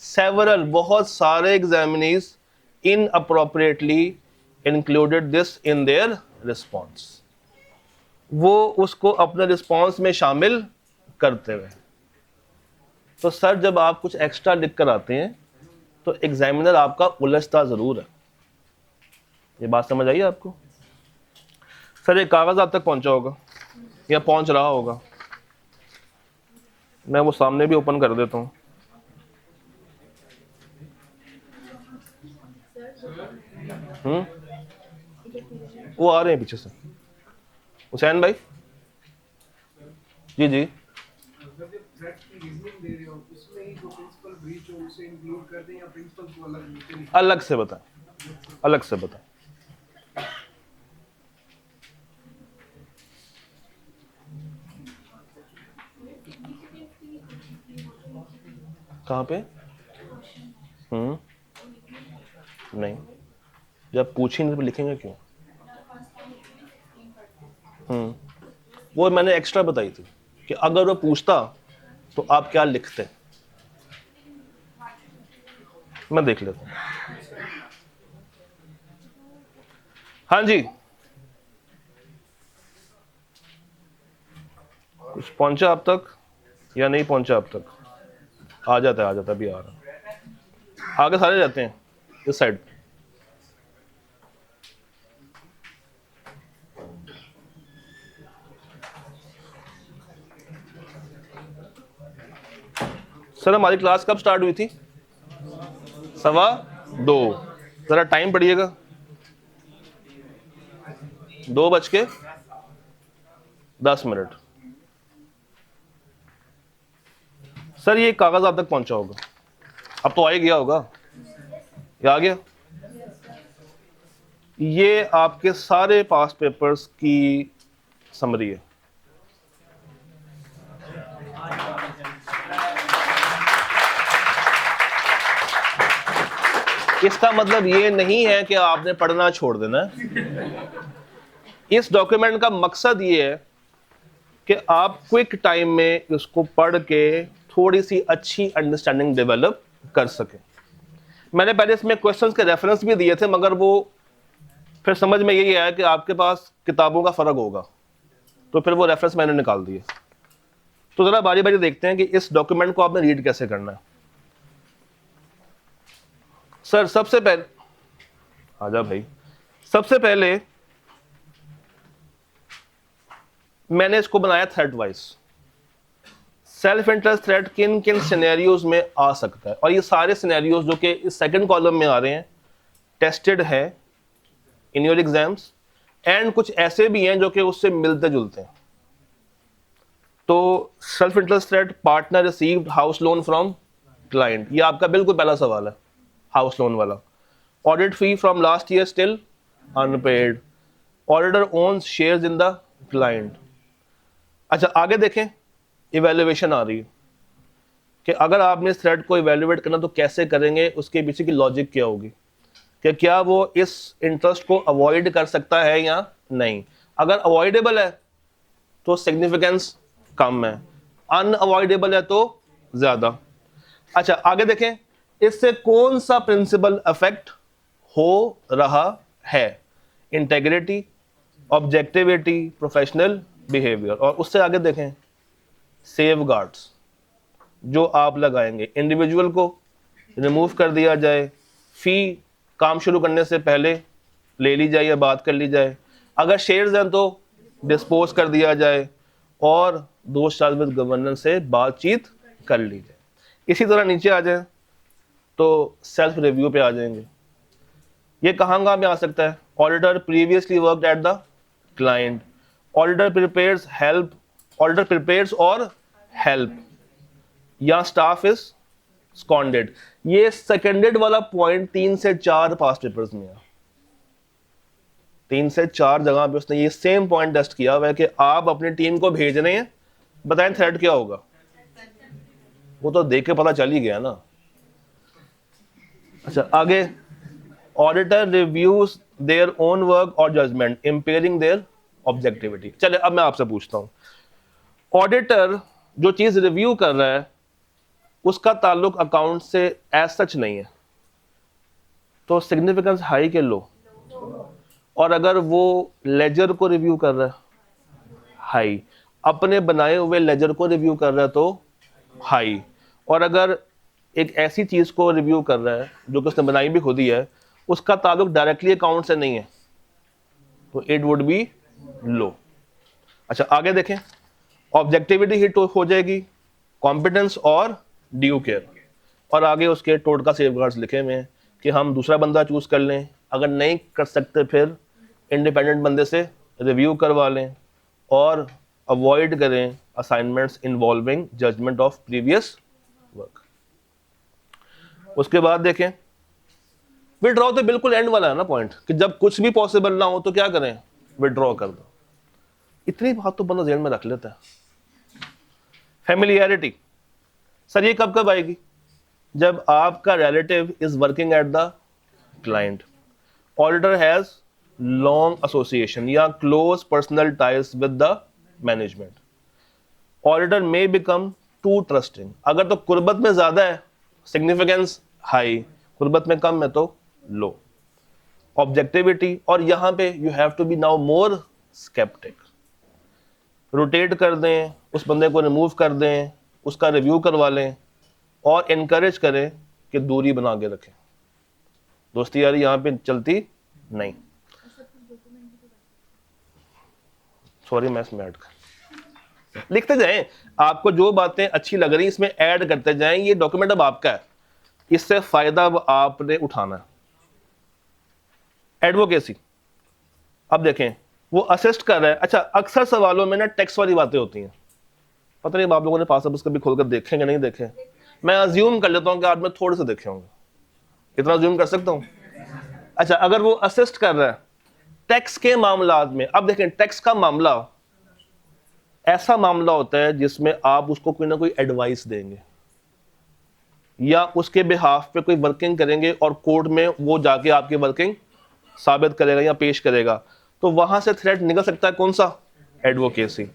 सेवरल, बहुत सारे examinees inappropriately included this in their response, वो उसको अपने रिस्पॉन्स में शामिल करते हुए। तो सर जब आप कुछ एक्स्ट्रा लिख कर आते हैं तो एग्जामिनर आपका उलझता जरूर है, ये बात समझ आई आपको? सर ये कागज आप तक पहुंचा होगा या पहुंच रहा होगा, मैं वो सामने भी ओपन कर देता हूं। वो आ रहे हैं पीछे से। हुसैन भाई जी जी, अलग से बताएं, अलग से बताएं। कहाँ पे? नहीं, जब पूछी नहीं तो लिखेंगे क्यों? वो मैंने एक्स्ट्रा बताई थी कि अगर वो पूछता तो आप क्या लिखते। मैं देख लेता हूं। हाँ जी, कुछ पहुंचा अब तक या नहीं पहुंचा अब तक? आ जाता है अभी आ रहा है। आगे सारे रहते हैं इस साइड। सर हमारी क्लास कब स्टार्ट हुई थी? 2:15। जरा टाइम पढ़िएगा, 2:10। सर ये कागज आप तक पहुंचा होगा, अब तो आ ही गया होगा, ये आ गया। ये आपके सारे पास पेपर्स की समरी है। इसका मतलब ये नहीं है कि आपने पढ़ना छोड़ देना है। इस डॉक्यूमेंट का मकसद ये है कि आप क्विक टाइम में इसको पढ़ के थोड़ी सी अच्छी अंडरस्टैंडिंग डेवलप कर सकें। मैंने पहले इसमें क्वेश्चंस के रेफरेंस भी दिए थे, मगर वो फिर समझ में यही आया कि आपके पास किताबों का फर्क होगा, तो फिर वो रेफरेंस मैंने निकाल दिए। तो जरा बारी बारी देखते हैं कि इस डॉक्यूमेंट को आपने रीड कैसे करना है। सर सबसे पहले आजा भाई, सबसे पहले मैंने इसको बनाया threat wise. Self interest threat किन किन सिनेरियोज में आ सकता है, और ये सारे सिनेरियोज जो कि इस सेकंड कॉलम में आ रहे हैं टेस्टेड है इन योर एग्जाम्स, एंड कुछ ऐसे भी हैं जो कि उससे मिलते जुलते हैं। तो self interest threat, partner received house loan from client, ये आपका बिल्कुल पहला सवाल है, हाउस लोन वाला। Audit fee from last year still unpaid, auditor owns shares in the client. अच्छा आगे देखें, इवेल्युएशन आ रही है कि अगर आपने इस थ्रेड को इवेल्युएट करना तो कैसे करेंगे, उसके पीछे की लॉजिक क्या होगी, कि क्या वो इस इंटरेस्ट को अवॉइड कर सकता है या नहीं। अगर अवॉइडेबल है तो सिग्निफिकेंस कम है, अनअवॉइडेबल है तो ज्यादा। अच्छा आगे देखें, इससे कौन सा प्रिंसिपल अफेक्ट हो रहा है, इंटेग्रिटी, ऑब्जेक्टिविटी, प्रोफेशनल बिहेवियर। और उससे आगे देखें, सेफगार्ड्स जो आप लगाएंगे, इंडिविजुअल को रिमूव कर दिया जाए, फी काम शुरू करने से पहले ले ली जाए या बात कर ली जाए, अगर शेयर्स हैं तो डिस्पोज कर दिया जाए, और दोस्त गवर्नेंस गवर्नेंस से बातचीत कर ली जाए। इसी तरह नीचे आ जाए तो सेल्फ रिव्यू पे आ जाएंगे। ये कहाँ कहाँ पे आ सकता है, auditor previously worked eight the client, auditor prepares और हेल्प, या स्टाफ इज स्कॉन्डेड। ये सेकेंडेड वाला पॉइंट 3 से 4 पास्ट पेपर्स में है, 3 से 4 जगह पे उसने ये सेम पॉइंट टेस्ट किया हुआ है कि आप अपनी टीम को भेज रहे हैं, बताएं थ्रेड क्या होगा। वो तो देख के पता चल ही गया ना। अच्छा आगे, auditor reviews their own work और जजमेंट इंपेयरिंग देयर ऑब्जेक्टिविटी। चले अब मैं आपसे पूछता हूं, ऑडिटर जो चीज रिव्यू कर रहा है उसका ताल्लुक अकाउंट से एज सच नहीं है, तो सिग्निफिकेंस हाई के लो। और अगर वो लेजर को रिव्यू कर रहा है, हाई। अपने बनाए हुए लेजर को रिव्यू कर रहा है तो हाई। और अगर एक ऐसी चीज को रिव्यू कर रहा है जो कि उसने बनाई भी खुद ही है, उसका ताल्लुक डायरेक्टली अकाउंट से नहीं है, तो इट वुड बी लो। अच्छा आगे देखें, ऑब्जेक्टिविटी हिट हो जाएगी, कॉम्पिटेंस और ड्यू केयर। और आगे उसके टोटका सेफगार्ड्स लिखे हुए हैं कि हम दूसरा बंदा चूज कर लें, अगर नहीं कर सकते फिर इंडिपेंडेंट बंदे से रिव्यू करवा लें, और अवॉइड करें assignments involving judgement of previous work. उसके बाद देखें, विड्रॉ तो बिल्कुल एंड वाला है ना पॉइंट, कि जब कुछ भी पॉसिबल ना हो तो क्या करें, विड्रॉ कर दो। इतनी बात तो बंदा ध्यान में रख लेता है। फैमिलियरिटी, सर ये कब कब आएगी, जब आपका relative is working at the client, auditor has long association या close personal ties with the management, auditor may become too trusting. अगर तो कुर्बत में ज्यादा है सिग्निफिकेंस हाई, कुर्बत में कम है तो लो। ऑब्जेक्टिविटी, और यहां पे you have to be now more sceptic, rotate कर दें, उस बंदे को रिमूव कर दें, उसका रिव्यू करवा लें, और इनकरेज करें कि दूरी बना के रखें, दोस्ती यारी यहां पे चलती नहीं। सॉरी मैं इसमें ऐड कर लिखते जाएं, आपको जो बातें अच्छी लग रही इसमें ऐड करते जाएं। ये डॉक्यूमेंट अब आपका है, इससे फायदा अब आपने उठाना है। एडवोकेसी, अब देखें वो असिस्ट कर रहा है। अच्छा अक्सर सवालों में ना टेक्स्ट वाली बातें होती हैं, पता नहीं आप लोगों ने पास कभी खोलकर देखेंगे नहीं देखे, मैं अज्यूम कर लेता हूं कि आप में थोड़े से देखे होंगे, इतना अज्यूम कर सकता हूं। अच्छा अगर वो असिस्ट कर रहा है टैक्स के मामलात में, अब देखें टैक्स का मामला ऐसा मामला होता है जिसमें आप उसको कोई ना कोई एडवाइस देंगे या उसके बिहाफ पे कोई वर्किंग करेंगे, और कोर्ट में वो जाके आपकी वर्किंग साबित करेगा या पेश करेगा, तो वहां से थ्रेट निकल सकता है कौन सा, एडवोकेसी।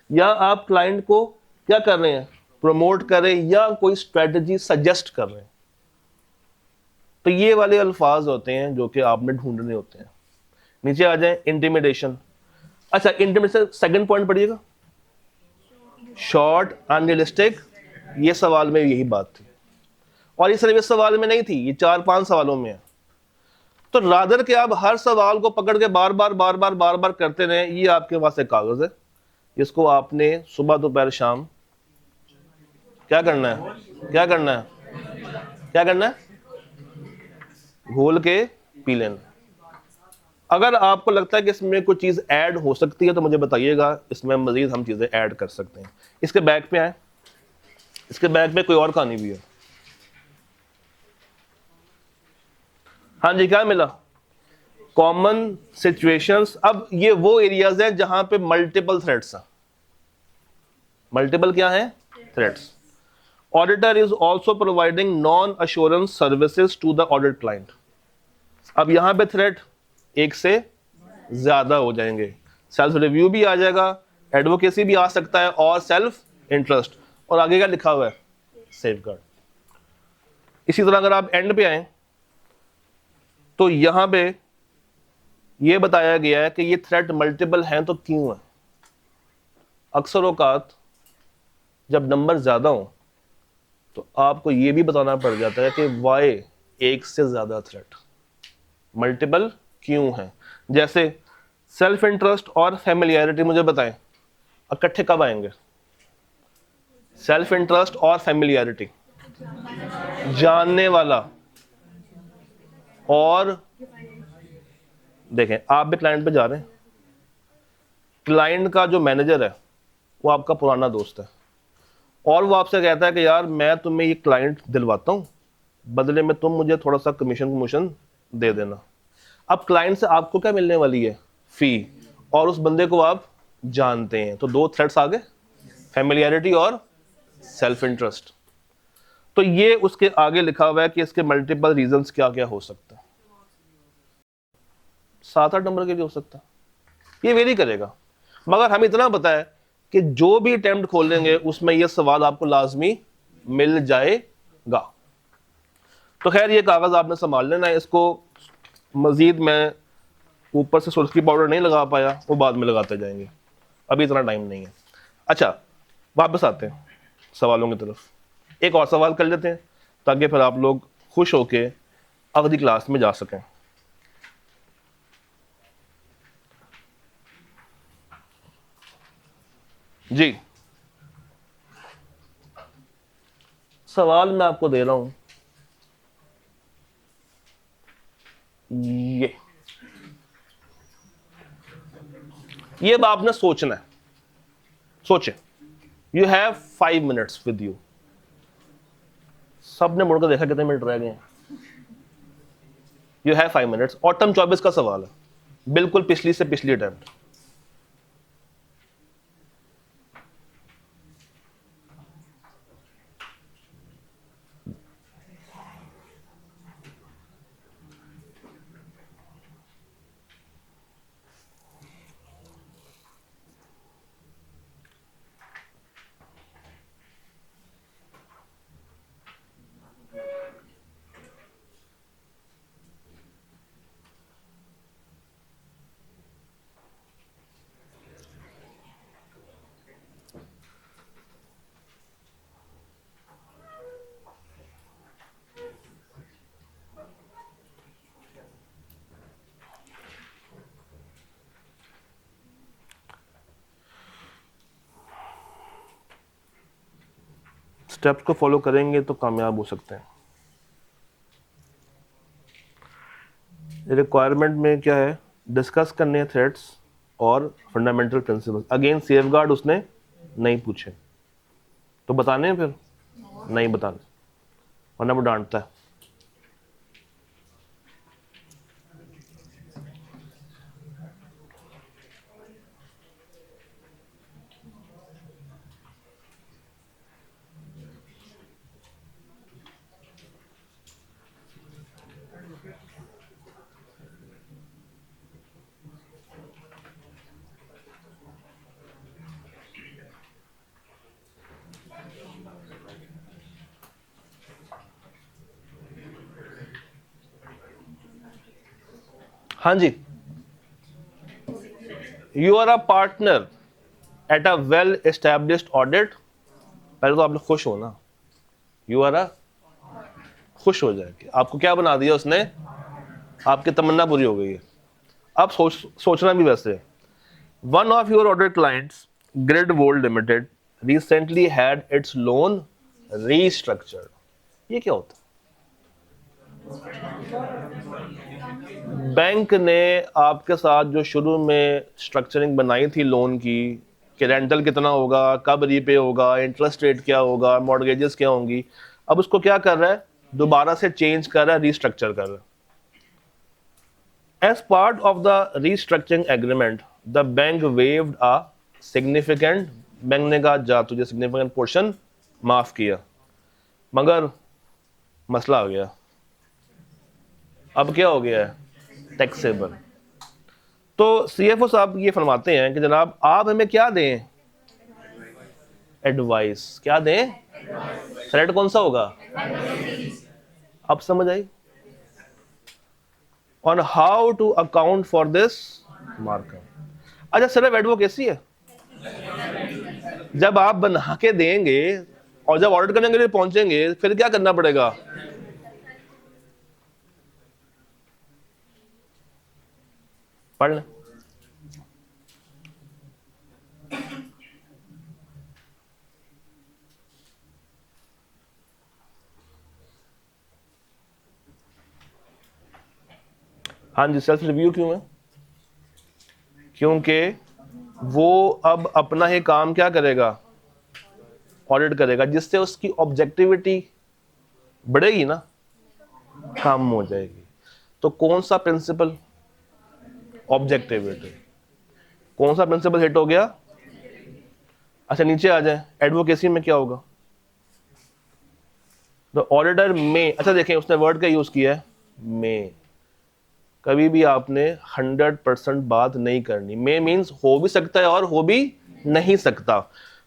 या आप क्लाइंट को क्या कर रहे हैं, प्रमोट कर रहे हैं या कोई स्ट्रेटजी सजेस्ट कर रहे हैं। तो ये वाले अल्फाज होते हैं जो कि आपने ढूंढने होते हैं। नीचे आ जाए, इंटिमिडेशन। अच्छा, इंटिमिडेशन सेकंड पॉइंट पढ़िएगा, शॉर्ट अनरियलिस्टिक। ये सवाल में यही बात थी, और ये सिर्फ इस सवाल में नहीं थी, ये 4-5 सवालों में है। तो रादर के आप हर सवाल को पकड़ के बार बार बार बार बार बार करते रहे। ये आपके पास एक कागज है, इसको आपने सुबह दोपहर शाम क्या करना है, क्या करना है, क्या करना है, घोल के पी लेना। अगर आपको लगता है कि इसमें कोई चीज ऐड हो सकती है तो मुझे बताइएगा, इसमें मजीद हम चीजें ऐड कर सकते हैं। इसके बैक पे आए, इसके बैक पे कोई और कहानी भी है। हाँ जी, क्या मिला, कॉमन सिचुएशंस। अब ये वो एरियाज हैं जहां पे मल्टीपल थ्रेट्स हैं। मल्टीपल क्या है, threats. Auditor is also providing non assurance services to the audit client. अब यहां पे थ्रेट एक से ज्यादा हो जाएंगे, सेल्फ रिव्यू भी आ जाएगा, एडवोकेसी भी आ सकता है, और सेल्फ इंटरेस्ट। और आगे क्या लिखा हुआ है, सेफगार्ड। इसी तरह अगर आप एंड पे आए तो यहां पे ये बताया गया है कि ये थ्रेट मल्टीपल हैं तो क्यों है। अक्सर औकात जब नंबर ज्यादा हो तो आपको ये भी बताना पड़ जाता है कि वाई एक से ज्यादा थ्रेट, मल्टीपल क्यों है। जैसे सेल्फ इंटरेस्ट और फैमिलियरिटी, मुझे बताएं इकट्ठे कब आएंगे, सेल्फ इंटरेस्ट और फैमिलियरिटी, जानने वाला। और देखें, आप भी क्लाइंट पे जा रहे हैं, क्लाइंट का जो मैनेजर है वो आपका पुराना दोस्त है, और वो आपसे कहता है कि यार मैं तुम्हें ये क्लाइंट दिलवाता हूं, बदले में तुम मुझे थोड़ा सा कमीशन दे देना। अब क्लाइंट से आपको क्या मिलने वाली है, फी, और उस बंदे को आप जानते हैं। तो दो थ्रेट्स आ गए, फैमिलियरिटी और सेल्फ इंटरेस्ट। तो ये उसके आगे लिखा हुआ है कि इसके मल्टीपल रीजंस क्या क्या हो सकता है, 7-8 नंबर के भी हो सकता है, ये वेरी करेगा। मगर हमें इतना पता है कि जो भी अटेम्प्ट खोलेंगे उसमें ये सवाल आपको लाजमी मिल जाएगा। तो खैर ये कागज आपने संभाल लेना है, इसको मजीद मैं ऊपर से सुर्खी पाउडर नहीं लगा पाया, वो बाद में लगाते जाएंगे, अभी इतना टाइम नहीं है। अच्छा, वापस आते हैं सवालों की तरफ। एक और सवाल कर लेते हैं ताकि फिर आप लोग खुश होके अगली क्लास में जा सकें। जी, सवाल मैं आपको दे रहा हूं, ये अब आपने सोचना है, सोचे। You have 5 minutes with you. सबने मुड़कर देखा कितने मिनट रह गए हैं। You have 5 minutes. ऑटम 24 का सवाल है, बिल्कुल पिछली से पिछली अटेम्प्ट। स्टेप्स को फॉलो करेंगे तो कामयाब हो सकते हैं। रिक्वायरमेंट में क्या है, डिस्कस करने हैं थ्रेड्स और फंडामेंटल प्रिंसिपल्स। अगेन सेफगार्ड उसने नहीं पूछे, तो बताने हैं फिर नहीं बताने, वरना वो डांटता है। हाँ जी, you are a partner at a well established audit. पहले तो आप लोग खुश हो ना, यू आर अ, खुश हो जाएगी, आपको क्या बना दिया उसने, आपकी तमन्ना पूरी हो गई है। अब सोचना भी वैसे, one of your audit clients grid world limited recently had it's loan restructured. ये क्या होता है? बैंक ने आपके साथ जो शुरू में स्ट्रक्चरिंग बनाई थी लोन की, कि रेंटल कितना होगा, कब रीपे होगा, इंटरेस्ट रेट क्या होगा, मॉर्गेजेस क्या होंगी, अब उसको क्या कर रहा है, दोबारा से चेंज कर रहा है, रीस्ट्रक्चर कर रहा है। As part of the restructuring agreement, the bank waived a significant, bank ने कहा जा तुझे significant portion माफ किया, मगर मसला आ गया, अब क्या हो गया है, टैक्सेबल। तो सीएफओ साहब ये फरमाते हैं कि जनाब आप हमें क्या दें, एडवाइस, क्या दें, थ्रेड कौन सा होगा, अब समझ आई, on how to account for this markup। अच्छा सिर्फ एडवोकेसी है, जब आप बना के देंगे और जब ऑडिट करने के लिए पहुंचेंगे फिर क्या करना पड़ेगा, पढ़ लें। हाँ जी, सेल्फ रिव्यू क्यों है, क्योंकि वो अब अपना ही काम क्या करेगा, ऑडिट करेगा, जिससे उसकी ऑब्जेक्टिविटी बढ़ेगी ना, कम हो जाएगी। तो कौन सा प्रिंसिपल, ऑब्जेक्टिविटी, कौन सा प्रिंसिपल हिट हो गया। अच्छा नीचे आ जाए, एडवोकेसी में क्या होगा, द ऑडिटर में, अच्छा देखें उसने वर्ड का यूज किया है में, कभी भी आपने 100% बात नहीं करनी, में मीन्स हो भी सकता है और हो भी नहीं सकता।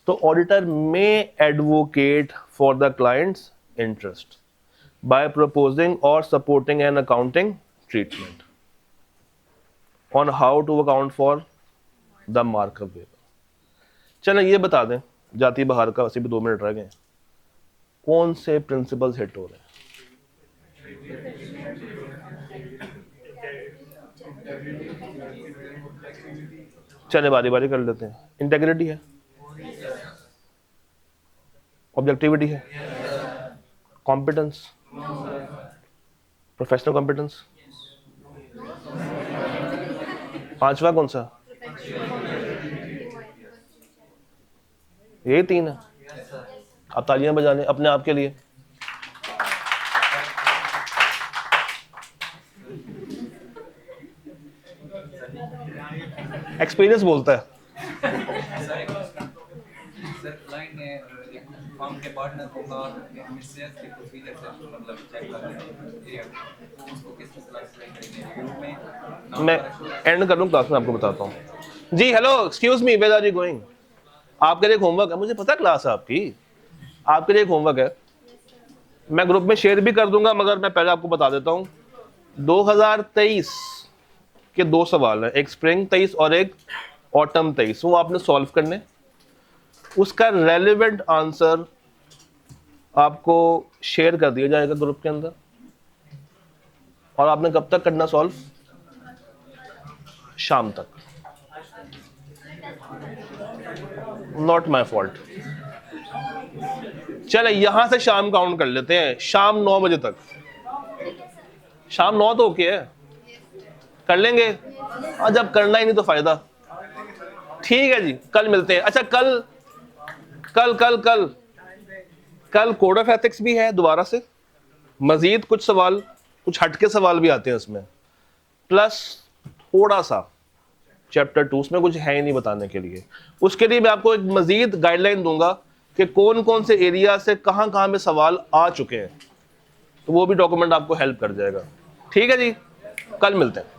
तो auditor may advocate for the client's interest by proposing और supporting an accounting treatment on how to account for the markup waiver. चलो ये बता दें, जाती बाहर का, वैसे भी 2 मिनट रह गए, कौन से प्रिंसिपल्स हिट हो रहे हैं, चले बारी बारी कर लेते हैं। इंटेग्रिटी है, ऑब्जेक्टिविटी है, कॉम्पिटेंस, प्रोफेशनल कॉम्पिटेंस, पांचवा कौन सा, ये 3 है। आप तालियां बजाने अपने आप के लिए। एक्सपीरियंस बोलता है। सर क्लाइंट ने फॉर्म के पार्टनर को कहा कि सेल्स के प्रोसीजर से मतलब चेक कर रहे हैं, उसको किस क्लास में मैं एंड कर लूँ क्लास में, आपको बताता हूँ। जी hello, excuse me, where are you going. आपके लिए एक होमवर्क है, मुझे पता है क्लास है आपकी, आपके लिए एक होमवर्क है, मैं ग्रुप में शेयर भी कर दूंगा, मगर मैं पहले आपको बता देता हूँ। 2023 के 2 सवाल हैं, एक स्प्रिंग 23 और एक ऑटम 23, वो आपने सॉल्व करने, उसका रेलेवेंट आंसर आपको शेयर कर दिया जाएगा ग्रुप के अंदर। और आपने कब तक करना सॉल्व, शाम तक, नॉट माई फॉल्ट। चले यहां से शाम काउंट कर लेते हैं, शाम 9 बजे तक, शाम 9 तो ओके है, कर लेंगे, और जब करना ही नहीं तो फायदा। ठीक है जी, कल मिलते हैं। अच्छा कल कल कल कल कल कोड ऑफ एथिक्स भी है दोबारा से, मजीद कुछ सवाल, कुछ हटके सवाल भी आते हैं उसमें, प्लस थोड़ा सा चैप्टर 2 उसमें कुछ है ही नहीं बताने के लिए। उसके लिए मैं आपको एक मजीद गाइडलाइन दूंगा कि कौन कौन से एरिया से कहां कहां में सवाल आ चुके हैं, तो वो भी डॉक्यूमेंट आपको हेल्प कर जाएगा। ठीक है जी, कल मिलते हैं।